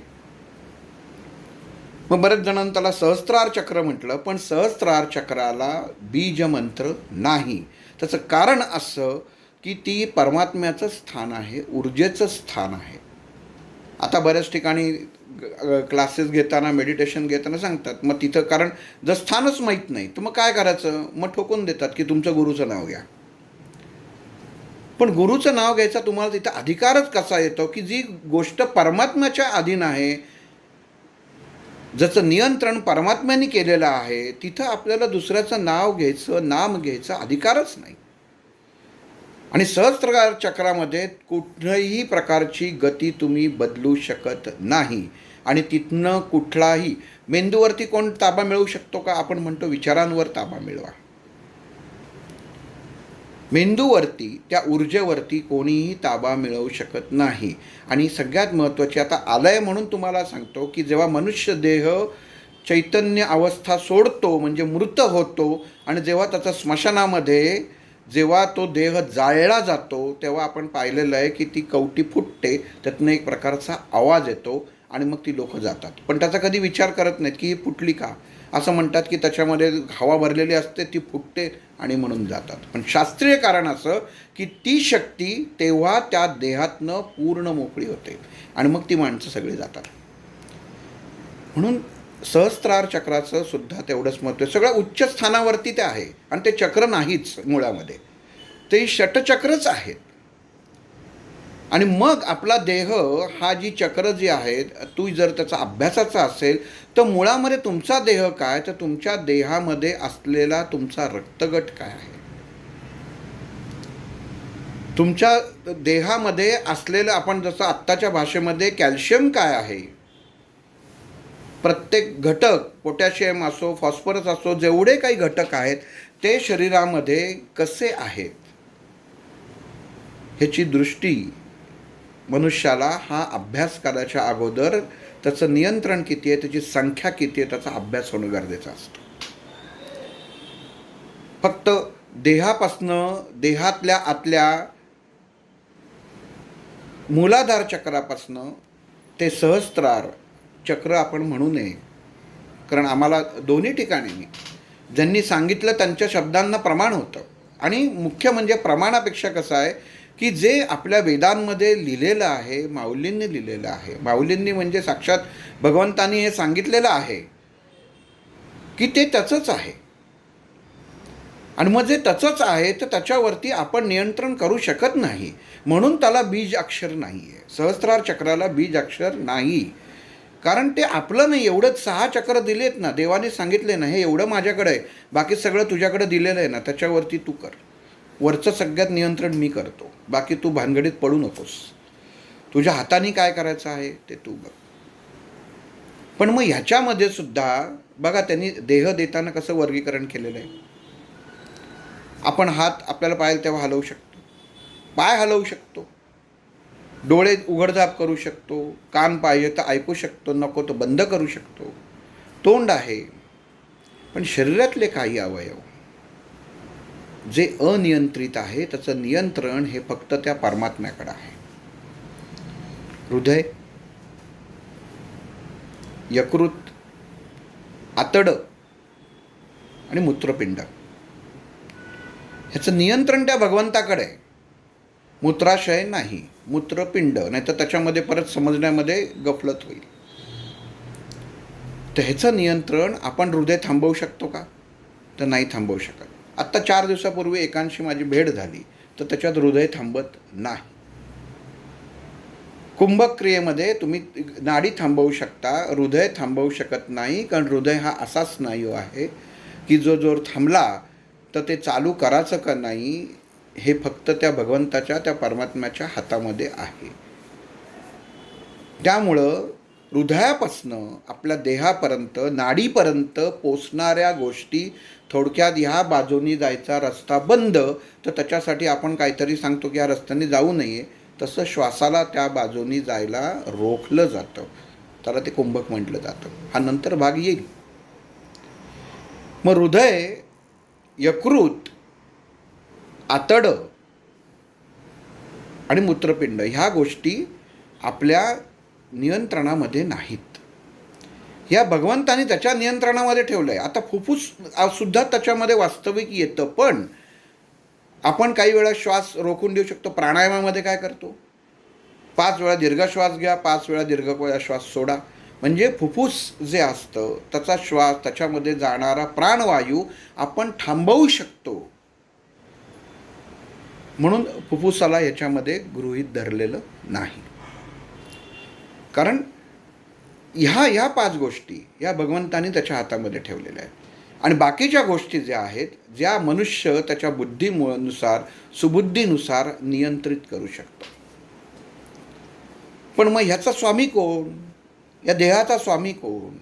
मग बऱ्याच जणांना त्याला सहस्त्रार चक्र म्हटलं, पण सहस्त्रार चक्राला बीज मंत्र नाही. त्याचं कारण असं की ती परमात्म्याचं स्थान आहे, ऊर्जेचं स्थान आहे. आता बऱ्याच ठिकाणी क्लासेस घेताना, मेडिटेशन घेताना सांगतात, मग तिथं कारण जर स्थानच माहीत नाही तर मग काय करायचं, मग ठोकून देतात की तुमचं गुरुचं नाव घ्या. पण गुरुचं नाव घ्यायचा तुम्हाला तिथं अधिकारच कसा येतो की जी गोष्ट परमात्म्याच्या अधीन आहे, ज्याचं नियंत्रण परमात्म्याने केलेलं आहे, तिथं आपल्याला दुसऱ्याचं नाव घ्यायचं, नाम घ्यायचं अधिकारच नाही. आणि सहस्त्रार चक्रामध्ये कुठल्याही प्रकारची गती तुम्ही बदलू शकत नाही. आणि तिथनं कुठलाही मेंदूवरती कोण ताबा मिळवू शकतो का, आपण म्हणतो विचारांवर ताबा मिळवा. मेंदूवरती, त्या ऊर्जेवरती कोणीही ताबा मिळवू शकत नाही. आणि सगळ्यात महत्त्वाची, आता आलय म्हणून तुम्हाला सांगतो की जेव्हा मनुष्य देह चैतन्य अवस्था सोडतो, म्हणजे मृत होतो, आणि जेव्हा त्याचा स्मशानामध्ये जेव्हा तो देह जाळला जातो, तेव्हा आपण पाहिलेलं आहे की ती कवटी फुटते, त्यातनं एक प्रकारचा आवाज येतो आणि मग ती लोकं जातात. पण त्याचा कधी विचार करत नाहीत की ही फुटली का. असं म्हणतात की त्याच्यामध्ये हवा भरलेली असते, ती फुटते आणि म्हणून जातात. पण शास्त्रीय कारण असं की ती शक्ती तेव्हा त्या देहातनं पूर्ण मोकळी होते आणि मग ती माणसं सगळी जातात. म्हणून सहस्त्रार चक्राचं सुद्धा तेवढंच महत्त्व आहे. सगळं उच्च स्थानावरती ते आहे आणि ते चक्र नाहीच मुळामध्ये, ते षटचक्रच आहेत. आणि मग आपला देह हा जी चक्र जी आहेत, तू जर त्याचा अभ्यासाचा असेल तर मुळामध्ये तुमचा देह काय, तर तुमच्या देहामध्ये असलेला तुमचा रक्तगट काय आहे, तुमच्या देहामध्ये असलेलं, आपण जसं आत्ताच्या भाषेमध्ये कॅल्शियम काय आहे, प्रत्येक घटक, पोटॅशियम असो, फॉस्फरस असो, जेवढे काही घटक आहेत ते शरीरामध्ये कसे आहेत, ह्याची दृष्टी मनुष्याला हा अभ्यास करायच्या अगोदर त्याचं नियंत्रण किती आहे, त्याची संख्या किती आहे, त्याचा अभ्यास होणं गरजेचं असतं. फक्त देहापासनं, देहातल्या आतल्या मूलाधार चक्रापासनं ते सहस्त्रार चक्र आपण म्हणू नये. कारण आम्हाला दोन्ही ठिकाणी ज्यांनी सांगितलं त्यांच्या शब्दांना प्रमाण होतं. आणि मुख्य म्हणजे प्रमाणापेक्षा कसं आहे की जे आपल्या वेदांमध्ये लिहिलेलं आहे, माऊलींनी लिहिलेलं आहे, माऊलींनी म्हणजे साक्षात भगवंतांनी हे सांगितलेलं आहे की ते त्याचंच आहे. आणि मग जे त्याचंच आहे तर त्याच्यावरती आपण नियंत्रण करू शकत नाही. म्हणून त्याला बीज अक्षर नाही आहे, सहस्त्रार चक्राला बीज अक्षर नाही. कारण ते आपलं नाही. एवढंच 6 चक्र दिलेत ना, देवाने सांगितले ना, हे एवढं माझ्याकडे आहे, बाकी सगळं तुझ्याकडे दिलेलं आहे ना, त्याच्यावरती तू कर. वरचं सगळ्यात नियंत्रण मी करतो, बाकी तू भानगडीत पडू नकोस, तुझ्या हाताने काय करायचं आहे ते तू बघ. पण मग ह्याच्यामध्ये सुद्धा बघा त्यांनी देह देताना कसं वर्गीकरण केलेलं आहे. आपण हात आपल्याला पाहिजे तेव्हा हलवू शकतो, पाय हलवू शकतो, डोळे उघडझाप करू शकतो, कान पाहिजे तर ऐकू शकतो, नको तर बंद करू शकतो, तोंड आहे. पण शरीरातले काही अवयव जे अनियंत्रित आहे त्याचं नियंत्रण हे फक्त त्या परमात्म्याकडे आहे. हृदय, यकृत, आतडं आणि मूत्रपिंड ह्याचं नियंत्रण त्या भगवंताकडे आहे. मूत्राशय नाही, मूत्रपिंड, नाही तर त्याच्यामध्ये परत समजण्यामध्ये गफलत होईल. तर ह्याचं नियंत्रण आपण हृदय थांबवू शकतो का? तर नाही थांबवू शकत. आत्ता 4 दिवसापूर्वी एकांशी माझी भेट झाली, तर त्याच्यात हृदय थांबत नाही. कुंभक क्रियेमध्ये तुम्ही नाडी थांबवू शकता, हृदय थांबवू शकत नाही, कारण हृदय हा असा स्नायू आहे की जो जोर थांबला तर ते चालू करायचं का नाही हे फक्त त्या भगवंताच्या, त्या परमात्म्याच्या हातामध्ये आहे. त्यामुळं हृदयापासनं आपल्या देहापर्यंत, नाडीपर्यंत पोचणाऱ्या गोष्टी, थोडक्यात ह्या बाजूनी जायचा रस्ता बंद, तर त्याच्यासाठी आपण काहीतरी सांगतो की या रस्त्याने जाऊ नये. तसं श्वासाला त्या बाजूनी जायला रोखलं जातं, त्याला ते कुंभक म्हटलं जातं. हा नंतर भाग येईल. मग हृदय, यकृत, आतडं आणि मूत्रपिंड ह्या गोष्टी आपल्या नियंत्रणामध्ये नाहीत. या भगवंताने त्याच्या नियंत्रणामध्ये ठेवलं आहे. आता फुफ्फुस सुद्धा त्याच्यामध्ये वास्तविक येतं, पण आपण काही वेळा श्वास रोखून देऊ शकतो. प्राणायामामध्ये काय करतो? 5 वेळा दीर्घ श्वास घ्या, 5 वेळा दीर्घ श्वास सोडा. म्हणजे फुफ्फुस जे असतं त्याचा श्वास, त्याच्यामध्ये जाणारा प्राणवायू आपण थांबवू शकतो. म्हणून फुफ्फुसाला याच्यामध्ये गृहीत धरलेलं नाही. कारण ह्या 5 गोष्टी या भगवंतानी त्याच्या हातामध्ये ठेवलेल्या आहेत. आणि बाकीच्या गोष्टी ज्या आहेत, ज्या मनुष्य त्याच्या बुद्धीनुसार, सुबुद्धीनुसार नियंत्रित करू शकतो. पण मग ह्याचा स्वामी कोण? या देहाचा स्वामी कोण?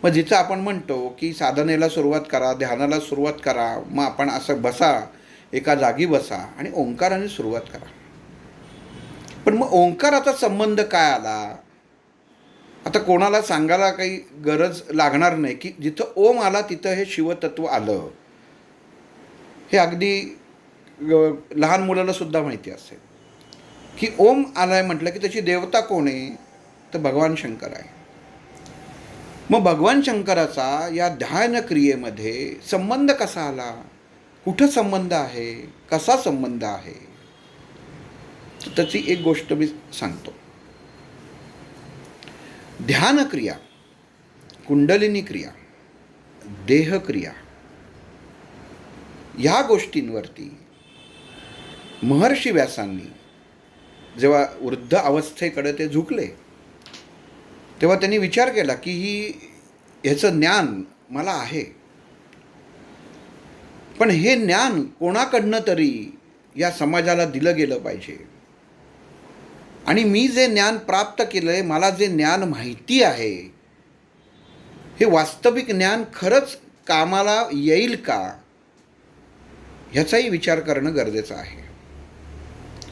मग जिथं आपण म्हणतो की साधनेला सुरुवात करा, ध्यानाला सुरुवात करा, मग आपण असं बसा, एका जागी बसा आणि ओंकाराने सुरुवात करा. पण मग ओंकाराचा संबंध काय आला? आता कोणाला सांगायला काही गरज लागणार नाही की जिथं ओम आला तिथं हे शिवतत्व आलं. हे अगदी लहान मुलाला सुद्धा माहिती असेल की ओम आलाय म्हटलं की त्याची देवता कोण आहे? तर भगवान शंकर आहे. मग भगवान शंकराचा या ध्यान क्रियेमध्ये संबंध कसा आला? कुठं संबंध आहे? कसा संबंध आहे? त्याची एक गोष्ट मी सांगतो. ध्यान क्रिया, कुंडलिनी क्रिया, देहक्रिया ह्या गोष्टींवरती महर्षी व्यासांनी जेव्हा वृद्ध अवस्थेकडे ते झुकले तेव्हा त्यांनी विचार केला की ह्याचं ज्ञान मला आहे, पण हे ज्ञान कोणाकडनं तरी या समाजाला दिलं गेलं पाहिजे. आणि मी जे ज्ञान प्राप्त केलं आहे, मला जे ज्ञान माहिती आहे, हे वास्तविक ज्ञान खरंच कामाला येईल का ह्याचाही विचार करणं गरजेचं आहे.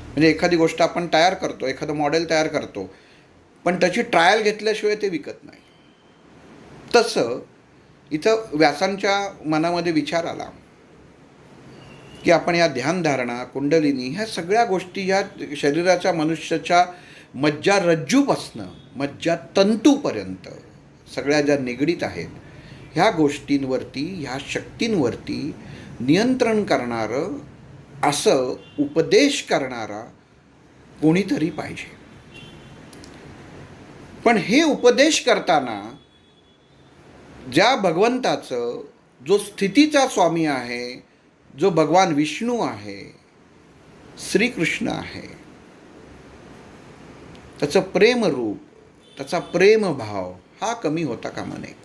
म्हणजे एखादी गोष्ट आपण तयार करतो, एखादं मॉडेल तयार करतो, पण त्याची ट्रायल घेतल्याशिवाय ते विकत नाही. तसं इथं व्यासांच्या मनामध्ये विचार आला की आपण या ध्यानधारणा, कुंडलिनी ह्या सगळ्या गोष्टी ह्या शरीराच्या, मनुष्याच्या मज्जारज्जूपासनं मज्जातंतूपर्यंत सगळ्या ज्या निगडीत आहेत ह्या गोष्टींवरती, ह्या शक्तींवरती नियंत्रण करणारं, असं उपदेश करणारा कोणीतरी पाहिजे. पण हे उपदेश करताना ज्या भगवंताचं, जो स्थितीचा स्वामी आहे, जो भगवान विष्णू आहे, श्रीकृष्ण आहे, त्याचं प्रेमरूप, त्याचा प्रेमभाव हा कमी होता कामा नये.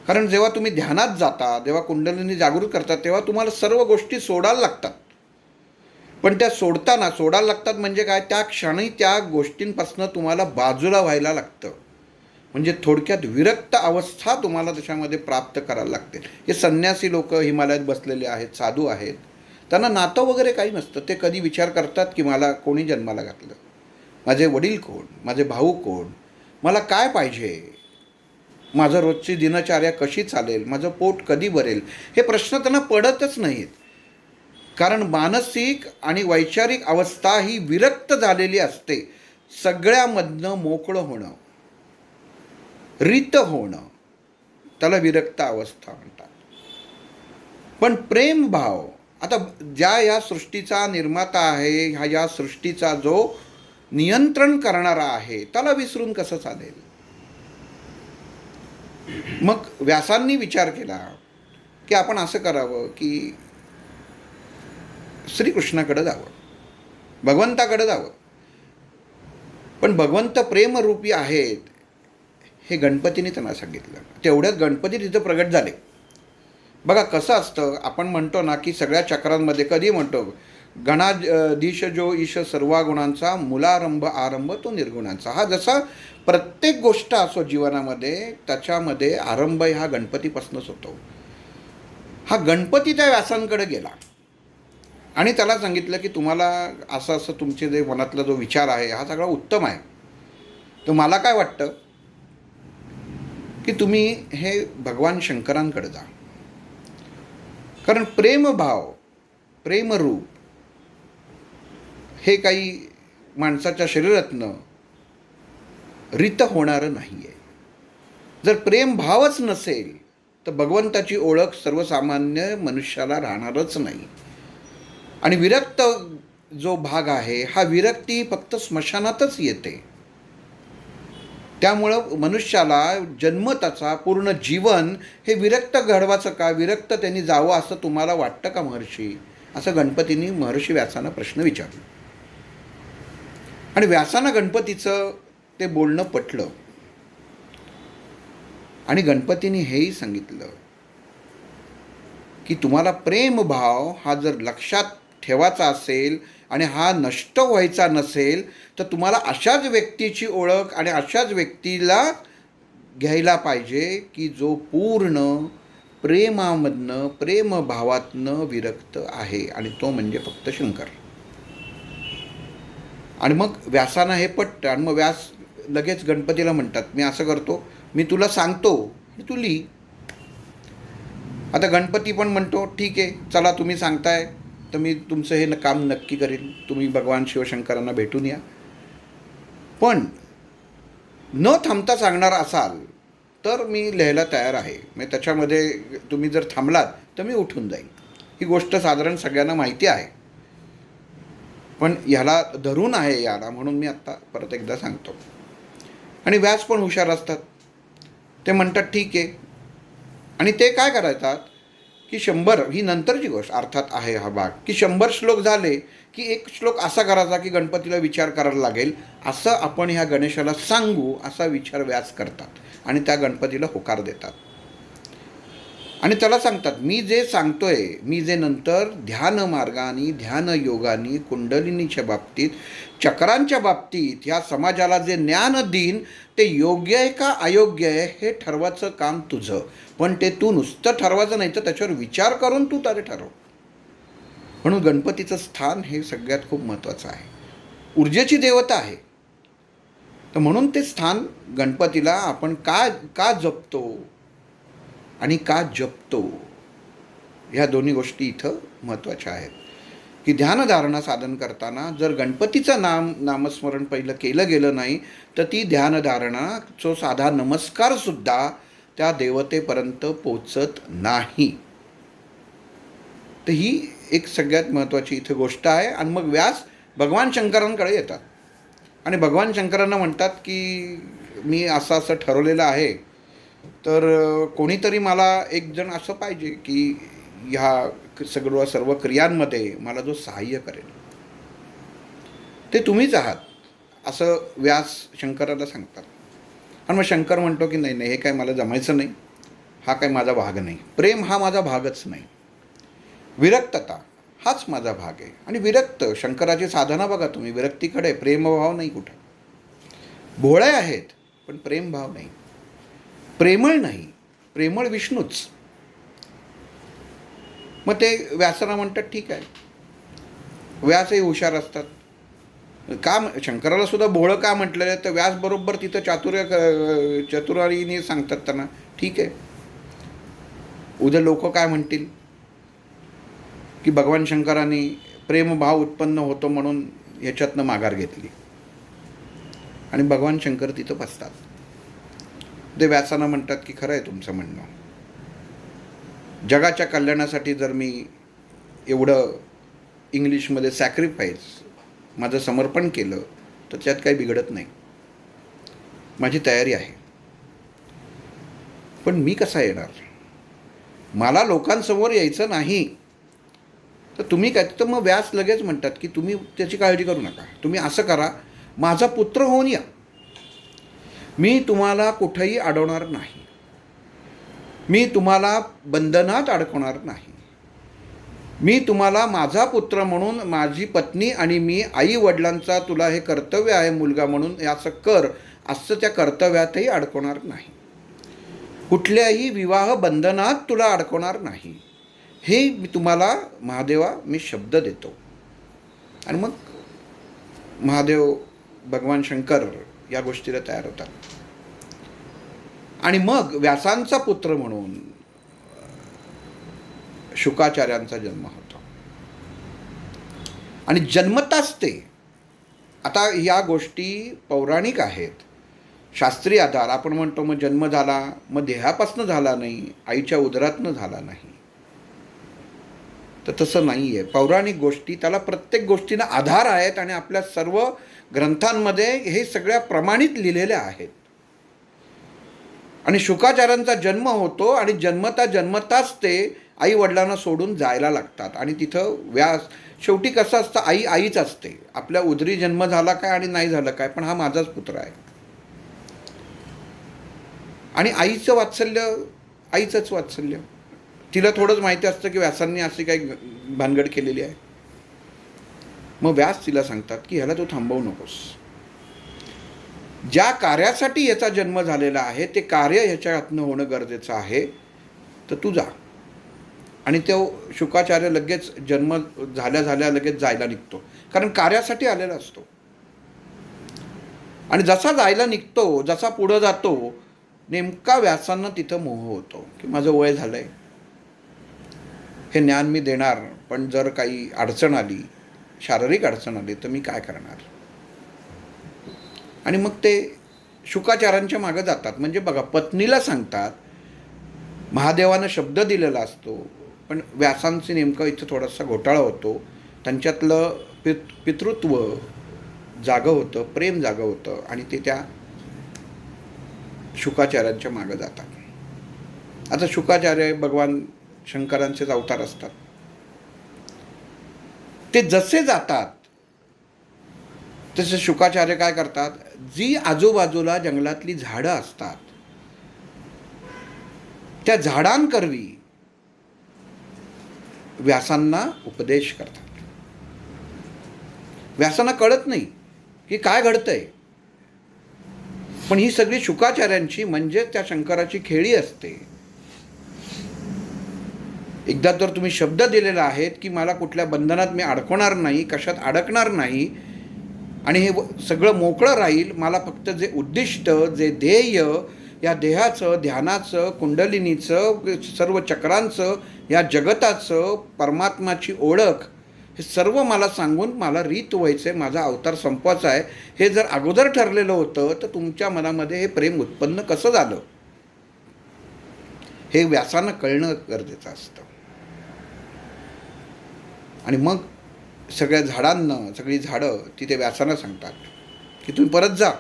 कारण जेव्हा तुम्ही ध्यानात जाता, जेव्हा कुंडलिनी जागृत करता, तेव्हा तुम्हाला सर्व गोष्टी सोडायला लागतात. पण त्या सोडायला लागतात म्हणजे काय, त्या क्षणी त्या गोष्टींपासून तुम्हाला बाजूला व्हायला लागतं. म्हणजे थोडक्यात विरक्त अवस्था तुम्हाला त्याच्यामध्ये प्राप्त करायला लागते. हे संन्यासी लोक हिमालयात बसलेले आहेत, साधू आहेत, त्यांना नातं वगैरे काही नसतं. ते कधी विचार करतात की मला कोणी जन्माला घातलं, माझे वडील कोण, माझे भाऊ कोण, मला काय पाहिजे, माझं रोजची दिनचर्या कशी चालेल, माझं पोट कधी भरेल, हे प्रश्न त्यांना पडतच नाहीत. कारण मानसिक आणि वैचारिक अवस्था ही विरक्त झालेली असते. सगळ्यामधनं मोकळं होणं, रित होणं, त्याला विरक्त अवस्था म्हणतात. पण प्रेमभाव, आता या सृष्टीचा निर्माता आहे, या सृष्टीचा जो नियंत्रण करणारा आहे, त्याला विसरून कसं चालेल. मग व्यासांनी विचार केला की आपण असं करावं की श्रीकृष्णाकडे जावं, भगवंताकडे जावं. पण भगवंत प्रेमरूपी आहेत हे गणपतीने त्यांना सांगितलं. तेवढ्यात गणपती तिथं प्रगट झाले. बघा कसं असतं, आपण म्हणतो ना की सगळ्या चक्रांमध्ये कधी म्हणतो गणाधीश जो ईश सर्व गुणांचा, मूलारंभ आरंभ तो निर्गुणांचा. हा जसा प्रत्येक गोष्ट असो जीवनामध्ये, त्याच्यामध्ये आरंभ हा गणपतीपासूनच होतो. हा गणपती त्या व्यासांकडे गेला आणि त्याला सांगितलं की तुम्हाला असं असं तुमचे जे मनातला जो विचार आहे हा सगळा उत्तम आहे, तर मला काय वाटतं की तुम्ही हे भगवान शंकरांकडे जा. कारण प्रेमभाव, प्रेमरूप हे काही माणसाच्या शरीरातनं रित होणारं नाही आहे. जर प्रेमभावच नसेल तर भगवंताची ओळख सर्वसामान्य मनुष्याला राहणारच नाही. आणि विरक्त जो भाग आहे, हा विरक्ती फक्त स्मशानातच येते. त्यामुळं मनुष्याला जन्मताचा पूर्ण जीवन हे विरक्त घडवायचं का, विरक्त त्यांनी जावं असं तुम्हाला वाटतं का महर्षी, असं गणपतींनी महर्षी व्यासांना प्रश्न विचारला. आणि व्यासांना गणपतीचं ते बोलणं पटलं आणि गणपतींनी हेही सांगितलं की तुम्हाला प्रेमभाव हा जर लक्षात ठेवायचा असेल आणि हा नष्ट व्हायचा नसेल तर तुम्हाला अशाच व्यक्तीची ओळख आणि अशाच व्यक्तीला घ्यायला पाहिजे की जो पूर्ण प्रेमामधनं, प्रेमभावातनं विरक्त आहे, आणि तो म्हणजे फक्त शंकर. आणि मग व्यासांना हे पटतं आणि मग व्यास लगेच गणपतीला म्हणतात मी असं करतो, मी तुला सांगतो तू लिही. आता गणपती पण म्हणतो ठीक आहे, चला तुम्ही सांगताय तर मी तुमचं हे काम नक्की करेन, तुम्ही भगवान शिवशंकरांना भेटून या. पण न थांबता सांगणार असाल तर मी लिहायला तयार आहे, म्हणजे त्याच्यामध्ये तुम्ही जर थांबलात तर मी उठून जाईन. ही गोष्ट साधारण सगळ्यांना माहिती आहे, पण ह्याला धरून आहे याला, म्हणून मी आत्ता परत एकदा सांगतो. आणि व्यास पण हुशार असतात, ते म्हणतात ठीक आहे. आणि ते काय करायतात की 100, ही नंतरची गोष्ट अर्थात आहे हा भाग, की 100 श्लोक झाले की एक श्लोक असा करायचा की गणपतीला विचार करायला लागेल, असं आपण ह्या गणेशाला सांगू, असा विचार व्यास करतात आणि त्या गणपतीला होकार देतात. आणि त्याला सांगतात मी जे सांगतोय, मी जे नंतर ध्यान मार्गाने, ध्यान योगाने, कुंडलिनीच्या बाबतीत, चक्रांच्या बाबतीत ह्या समाजाला जे ज्ञान देईन ते योग्य आहे का अयोग्य आहे हे ठरवायचं काम तुझं. पण ते तू नुसतं ठरवायचं नाही तर त्याच्यावर विचार करून तू त्याला ठरव. म्हणून गणपतीचं स्थान हे सगळ्यात खूप महत्त्वाचं आहे, ऊर्जेची देवता आहे. तर म्हणून ते स्थान गणपतीला आपण का जपतो आणि का जपतो, ह्या दोन्ही गोष्टी इथं महत्त्वाच्या आहेत. की ध्यानधारणा साधन करताना जर गणपतीचं नामस्मरण पहिलं केलं गेलं नाही तर ती ध्यानधारणाचं साधा नमस्कारसुद्धा त्या देवतेपर्यंत पोचत नाही. तर ही एक सगळ्यात महत्त्वाची इथं गोष्ट आहे. आणि मग व्यास भगवान शंकरांकडे येतात आणि भगवान शंकरांना म्हणतात की मी असं असं ठरवलेलं आहे, तर कोणीतरी मला एक जण असं पाहिजे की ह्या सर्व क्रियांमध्ये मला जो सहाय्य करेल, ते तुम्हीच आहात, असं व्यास शंकराला सांगतात. आणि मग शंकर म्हणतो की नाही नाही, हे काय मला जमायचं नाही, हा काय माझा भाग नाही, प्रेम हा माझा भागच नाही. विरक्तता हाच माझा भाग आहे. आणि विरक्त शंकराची साधना बघा तुम्ही, विरक्तीकडे प्रेमभाव नाही कुठे. भोळे आहेत पण प्रेमभाव नाही, प्रेमळ नाही. प्रेमळ विष्णूच. मग ते व्यासांना म्हणतात ठीक आहे, व्यासही हुशार असतात. का शंकराला सुद्धा भोळं का म्हटलेलं आहे, तर व्यास बरोबर तिथं चतुराईने सांगतात त्यांना ठीक आहे. उद्या लोक काय म्हणतील की भगवान शंकरांनी प्रेमभाव उत्पन्न होतो म्हणून ह्याच्यातनं माघार घेतली, आणि भगवान शंकर तिथं फसतात. ते व्यासांना म्हणतात की खरं आहे तुमचं म्हणणं, जगाच्या कल्याणासाठी जर मी एवढं इंग्लिशमध्ये सॅक्रिफाईस माझं समर्पण केलं तर त्यात काही बिघडत नाही, माझी तयारी आहे. पण मी कसा येणार, मला लोकांसमोर यायचं नाही. तर तुम्ही काय, तर मग व्यास लगेच म्हणतात की तुम्ही त्याची काळजी करू नका, तुम्ही असं करा, माझा पुत्र होऊन या, मी तुम्हाला कुठेही अडवणार नाही, मी तुम्हाला बंधनात अडकवणार नाही, मी तुम्हाला माझा पुत्र म्हणून, माझी पत्नी आणि मी, आई वडिलांचा तुला हे कर्तव्य आहे मुलगा म्हणून असं कर, असं त्या कर्तव्यातही अडकवणार नाही, कुठल्याही विवाह बंधनात तुला अडकवणार नाही, हे मी तुम्हाला महादेवा मी शब्द देतो. आणि मग महादेव भगवान शंकर या गोष्टीला तयार होतात. आणि मग व्यासांचा पुत्र म्हणून शुकाचार्यांचा जन्म होतो. आणि जन्मताच ते, आता या गोष्टी पौराणिक आहेत, शास्त्रीय आधार. आपण म्हणतो मग जन्म झाला, मग देहापासून झाला नाही, आईच्या उदरातनं झाला नाही, तर तसं नाही आहे. पौराणिक गोष्टी, त्याला प्रत्येक गोष्टींना आधार आहेत आणि आपल्या सर्व ग्रंथांमध्ये हे सगळ्या प्रमाणित लिहिलेल्या आहेत. आणि शुकाचार्यांचा जन्म होतो आणि जन्मताच ते आई वडिलांना सोडून जायला लागतात. आणि तिथं व्यास, शेवटी कसं असतं, आई आईच असते. आपल्या उदरी जन्म झाला काय आणि नाही झालं काय, पण हा माझाच पुत्र आहे. आणि आईचं वात्सल्य आईचंच वात्सल्य. तिला थोडंच माहिती असतं की व्यासांनी अशी काही भानगड केलेली आहे. मग व्यास तिला सांगतात की ह्याला तू थांबवू नकोस, ज्या कार्यासाठी याचा जन्म झालेला आहे ते कार्य ह्याच्या हातनं होणं गरजेचं आहे, तर तू जा. आणि तो शुकाचार्य लगेच जन्म झाल्या लगेच जायला निघतो, कारण कार्यासाठी आलेला असतो. आणि जसा जायला निघतो, जसा पुढं जातो, नेमका व्यासांना तिथं मोह होतो की माझं वय झालं आहे, हे ज्ञान मी देणार, पण जर काही अडचण आली, शारीरिक अडचण आली, तर मी काय करणार. आणि मग ते शुकाचार्यांच्या मागं जातात. म्हणजे बघा, पत्नीला सांगतात, महादेवानं शब्द दिलेला असतो, पण व्यासांचे नेमकं इथं थोडासा घोटाळा होतो. त्यांच्यातलं पितृत्व जागं होतं, प्रेम जागं होतं, आणि ते त्या शुकाचार्यांच्या मागं जातात. आता शुकाचार्य भगवान शंकरांचेच अवतार असतात. ते जसे जातात तसे शुकाचार्य काय करतात, जी आजूबाजूला जंगलातली झाडं असतात त्या झाडांकरवी व्यासांना उपदेश करतात. व्यासांना कळत नाही की काय घडतंय, पण ही सगळी शुकाचार्यांची, म्हणजे त्या शंकराची खेळी असते. एकदा जर तुम्ही शब्द दिलेला आहेत की मला कुठल्या बंधनात मी अडकवणार नाही, कशात अडकणार नाही, आणि हे सगळं मोकळं राहील, मला फक्त जे उद्दिष्ट, जे ध्येय, या देहाचं, ध्यानाचं, कुंडलिनीचं, सर्व चक्रांचं, या जगताचं, परमात्माची ओळख, हे सर्व मला सांगून मला रीत व्हायचं आहे, माझा अवतार संपवायचा आहे, हे जर अगोदर ठरलेलं होतं तर तुमच्या मनामध्ये हे प्रेम उत्पन्न कसं झालं, हे व्यासांना कळणं गरजेचं असतं. आणि मग सगळ्या झाडांना, सगळी झाडं तिथे व्यासांना सांगतात की तुम्ही परत जा,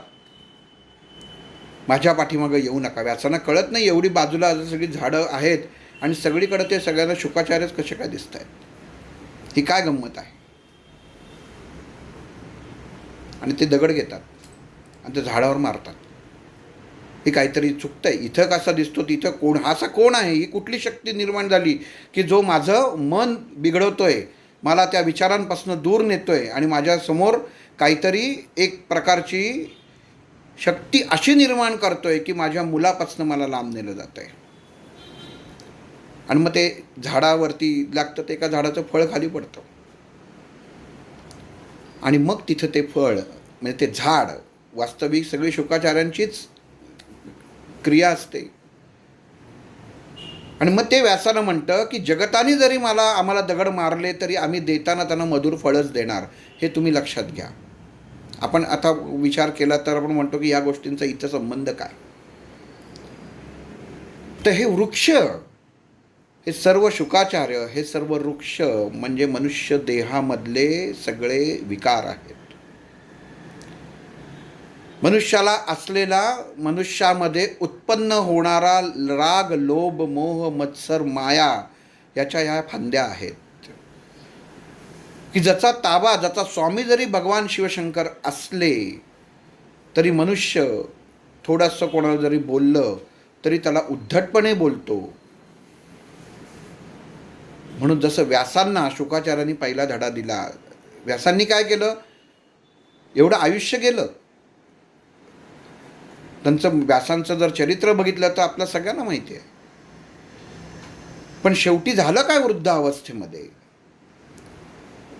माझ्या पाठीमागं येऊ नका. व्यासांना कळत नाही एवढी बाजूला सगळी झाडं आहेत आणि सगळीकडे ते सगळ्यांना शुकाचार्यच कसे काय दिसत आहेत, ही काय गंमत आहे. आणि ते दगड घेतात आणि ते झाडावर मारतात. हे काहीतरी चुकतंय, इथं कसा दिसतो तिथं कोण, असा कोण आहे, ही कुठली शक्ती निर्माण झाली की जो माझं मन बिघडवतोय, मला त्या विचारांपासून दूर नेतो आहे आणि माझ्यासमोर काहीतरी एक प्रकारची शक्ती अशी निर्माण करतो आहे की माझ्या मुलापासून मला लांब नेलं जातं आहे. आणि मग ते झाडावरती लागतं, ते एका झाडाचं फळ खाली पडतं आणि मग तिथं ते फळ म्हणजे ते झाड, वास्तविक सगळी शुकाचार्यांचीच क्रिया असते. आणि मग ते व्यासानं म्हणतं की जगताने जरी आम्हाला दगड मारले तरी आम्ही देताना त्यांना मधुर फळच देणार, हे तुम्ही लक्षात घ्या. आपण आता विचार केला तर आपण म्हणतो की या गोष्टींचा इथं संबंध काय. तर हे वृक्ष, हे सर्व शुकाचार्य, हे सर्व वृक्ष म्हणजे मनुष्य देहामधले सगळे विकार आहेत. मनुष्याला असलेला, मनुष्यामध्ये उत्पन्न होणारा राग, लोभ, मोह, मत्सर, माया याच्या ह्या फांद्या आहेत की ज्याचा ताबा, ज्याचा स्वामी जरी भगवान शिवशंकर असले तरी मनुष्य थोडंसं कोणाला जरी बोललं तरी त्याला उद्धटपणे बोलतो. म्हणून जसं व्यासांना शुकाचार्यांनी पहिला धडा दिला, व्यासांनी काय केलं, एवढं आयुष्य गेलं त्यांचं. व्यासांचं जर चरित्र बघितलं तर आपल्या सगळ्यांना माहिती आहे. पण शेवटी झालं काय वृद्धावस्थेमध्ये,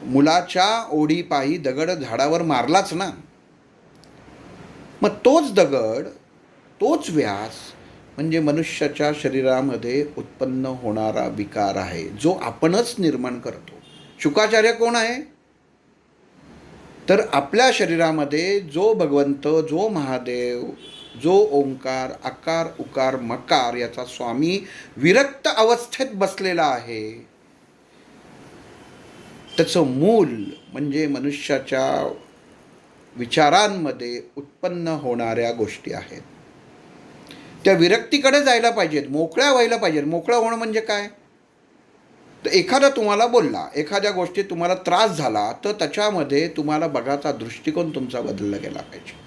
मुलाच्या ओढीपायी दगड झाडावर मारलाच ना. मग तोच दगड, तोच व्यास म्हणजे मनुष्याच्या शरीरामध्ये उत्पन्न होणारा विकार आहे, जो आपणच निर्माण करतो. शुकाचार्य कोण आहे, तर आपल्या शरीरामध्ये जो भगवंत, जो महादेव, जो ओंकार, आकार, उकार, मकार याचा स्वामी विरक्त अवस्थेत बसलेला आहे, त्याचं मूल म्हणजे मनुष्याच्या विचारांमध्ये उत्पन्न होणाऱ्या गोष्टी आहेत. त्या विरक्तीकडे जायला पाहिजेत, मोकळ्या व्हायला पाहिजेत. मोकळं होणं म्हणजे काय, तर एखादा तुम्हाला बोलला, एखाद्या गोष्टीत तुम्हाला त्रास झाला तर त्याच्यामध्ये तुम्हाला बघाचा दृष्टिकोन तुमचा बदलला गेला पाहिजे.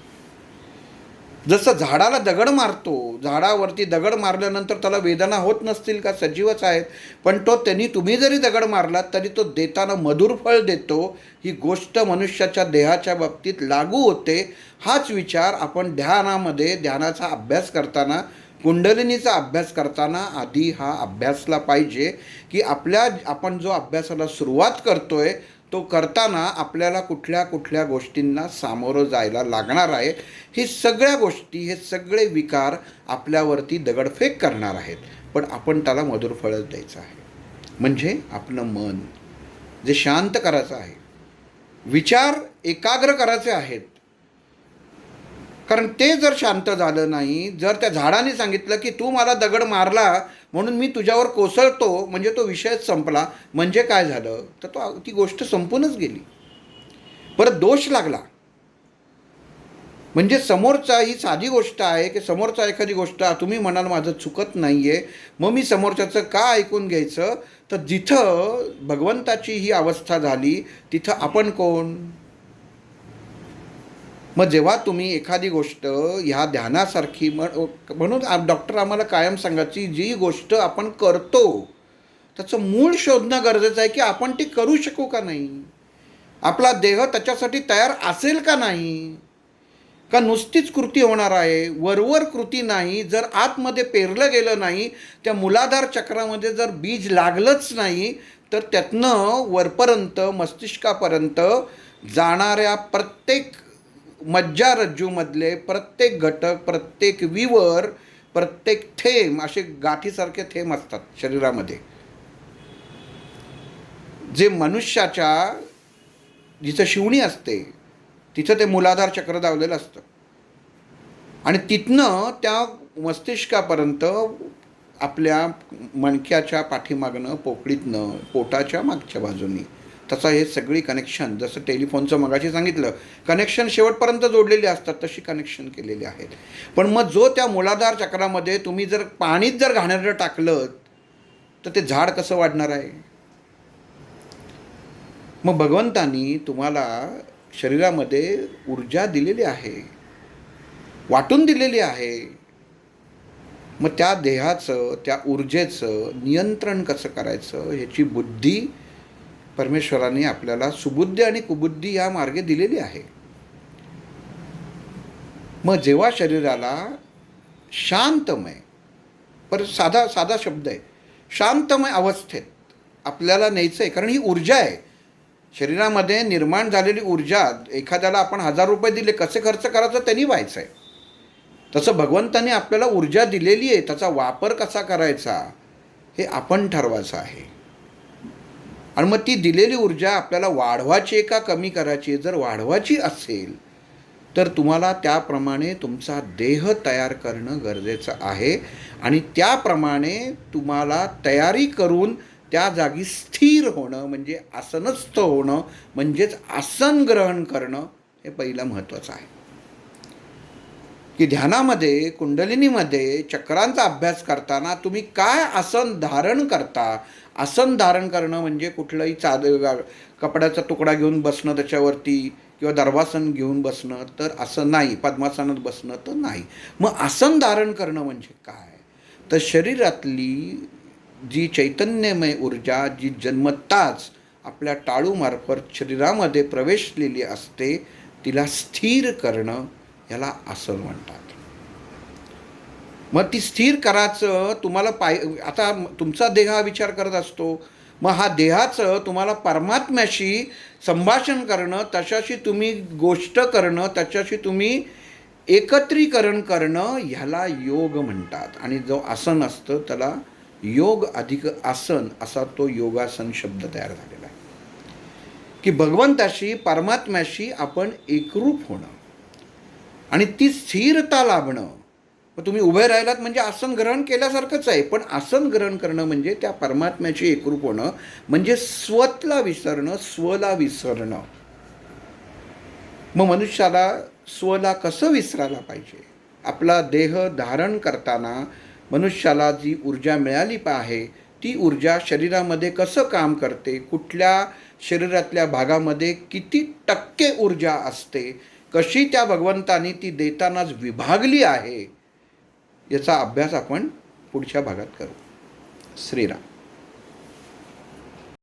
जसं झाडाला दगड मारतो, झाडावरती दगड मारल्यानंतर त्याला वेदना होत नसतील का, सजीवच आहेत, पण तुम्ही जरी दगड मारलात तरी तो देताना मधुर फळ देतो. ही गोष्ट मनुष्याच्या देहाच्या बाबतीत लागू होते. हाच विचार आपण ध्यानाचा अभ्यास करताना, कुंडलिनीचा अभ्यास करताना आधी हा अभ्यासला पाहिजे की आपण जो अभ्यासाला सुरुवात करतोय तो करताना आपल्याला कुठल्या कुठल्या गोष्टींना सामोरं जायला लागणार आहे. ही सगळ्या गोष्टी, हे सगळे विकार आपल्यावरती दगडफेक करणार आहेत, पण आपण त्याला मधुर फळच द्यायचं आहे. म्हणजे आपलं मन जे शांत करायचं आहे, विचार एकाग्र करायचे आहेत. कारण ते जर शांत झालं नाही, जर त्या झाडाने सांगितलं की तू मला दगड मारला म्हणून मी तुझ्यावर कोसळतो, म्हणजे तो विषयच संपला, म्हणजे काय झालं, तर ती गोष्ट संपूनच गेली. परत दोष लागला. म्हणजे समोरचा, ही साधी गोष्ट आहे की समोरचा एखादी गोष्ट तुम्ही म्हणाल माझं चुकत नाही आहे, मग मी समोरच्याचं का ऐकून घ्यायचं. तर जिथं भगवंताची ही अवस्था झाली तिथं आपण कोण. मग जेव्हा तुम्ही एखादी गोष्ट ह्या ध्यानासारखी, म्हणून डॉक्टर आम्हाला कायम सांगायची, जी गोष्ट आपण करतो त्याचं मूळ शोधणं गरजेचं आहे की आपण ती करू शकू का नाही, आपला देह त्याच्यासाठी तयार असेल का नाही, का नुसतीच कृती होणार आहे, वरवर कृती नाही. जर आतमध्ये पेरलं गेलं नाही, त्या मूलाधार चक्रामध्ये जर बीज लागलंच नाही, तर त्यातनं वरपर्यंत मस्तिष्कापर्यंत जाणाऱ्या प्रत्येक मज्जारज्जूमधले प्रत्येक घटक, प्रत्येक विवर, प्रत्येक थेंब असे गाठीसारखे थेंब असतात शरीरामध्ये, जे मनुष्याच्या जिथं शिवणी असते तिथं ते मूलाधार चक्र दावलेलं असतं आणि तिथनं त्या मस्तिष्कापर्यंत आपल्या मणक्याच्या पाठीमागनं, पोकळीतनं, पोटाच्या मागच्या बाजूनी, तसा हे सगळी कनेक्शन, जसं टेलिफोनचं मगाशी सांगितलं, कनेक्शन शेवटपर्यंत जोडलेली असतात, तशी कनेक्शन केलेली आहेत. पण मग जो त्या मूलाधार चक्रामध्ये तुम्ही जर पाणीच जर घाणेरडं टाकलं तर ते झाड कसं वाढणार आहे. मग भगवंतानी तुम्हाला शरीरामध्ये ऊर्जा दिलेली आहे, वाटून दिलेली आहे. मग त्या देहाचं, त्या ऊर्जेचं नियंत्रण कसं करायचं ह्याची बुद्धी परमेश्वराने आपल्याला सुबुद्धी आणि कुबुद्धी या मार्गे दिलेली आहे. मग जेव्हा शरीराला शांतमय, पर साधा साधा शब्द आहे, शांतमय अवस्थेत आपल्याला न्यायचं आहे. कारण ही ऊर्जा आहे शरीरामध्ये निर्माण झालेली ऊर्जा. एखाद्याला आपण 1000 रुपये दिले, कसे खर्च करायचं त्यांनी व्हायचं आहे. तसं भगवंताने आपल्याला ऊर्जा दिलेली आहे, त्याचा वापर कसा करायचा हे आपण ठरवायचं आहे. आणि मग ती दिलेली ऊर्जा आपल्याला वाढवायची आहे का कमी करायची? जर वाढवायची असेल तर तुम्हाला त्याप्रमाणे तुमचा देह तयार करणं गरजेचं आहे. आणि त्याप्रमाणे तुम्हाला तयारी करून त्या जागी स्थिर होणं, म्हणजे आसनस्थ होणं, म्हणजेच आसन ग्रहण करणं हे पहिलं महत्त्वाचं आहे. की ध्यानामध्ये, कुंडलिनीमध्ये चक्रांचा अभ्यास करताना तुम्ही काय आसन धारण करता. आसन धारण करणं म्हणजे कुठलंही कपड्याचा तुकडा घेऊन बसणं त्याच्यावरती, किंवा दर्भासन घेऊन बसणं तर असं नाही, पद्मासनात बसणं तर नाही. मग आसन धारण करणं म्हणजे काय? तर शरीरातली जी चैतन्यमय ऊर्जा जी जन्मताच आपल्या टाळूमार्फत शरीरामध्ये प्रवेशलेली असते, तिला स्थिर करणं याला आसन म्हणतात. मग ती स्थिर करायचं तुम्हाला आता तुमचा देह हा विचार करत असतो. मग हा देहाचं तुम्हाला परमात्म्याशी संभाषण करणं, त्याच्याशी तुम्ही गोष्ट करणं, त्याच्याशी तुम्ही एकत्रीकरण करणं ह्याला योग म्हणतात. आणि जो आसन असतं त्याला योग अधिक आसन असा तो योगासन शब्द तयार झालेला आहे. की भगवंताशी, परमात्म्याशी आपण एकरूप होणं आणि ती स्थिरता लाभणं. मग तुम्ही उभे राहिलात म्हणजे आसन ग्रहण केल्यासारखंच आहे, पण आसन ग्रहण करणं म्हणजे त्या परमात्म्याशी एकरूप होणं, म्हणजे स्वतला विसरणं, स्वला विसरणं. मग मनुष्याला स्वला कसं विसरायला पाहिजे? आपला देह धारण करताना मनुष्याला जी ऊर्जा मिळाली आहे ती ऊर्जा शरीरामध्ये कसं काम करते, कुठल्या शरीरातल्या भागामध्ये किती टक्के ऊर्जा असते, कशी त्या भगवंतानी ती देतानाच विभागली आहे, याचा अभ्यास आपण पुढच्या भागात करू. श्रीराम.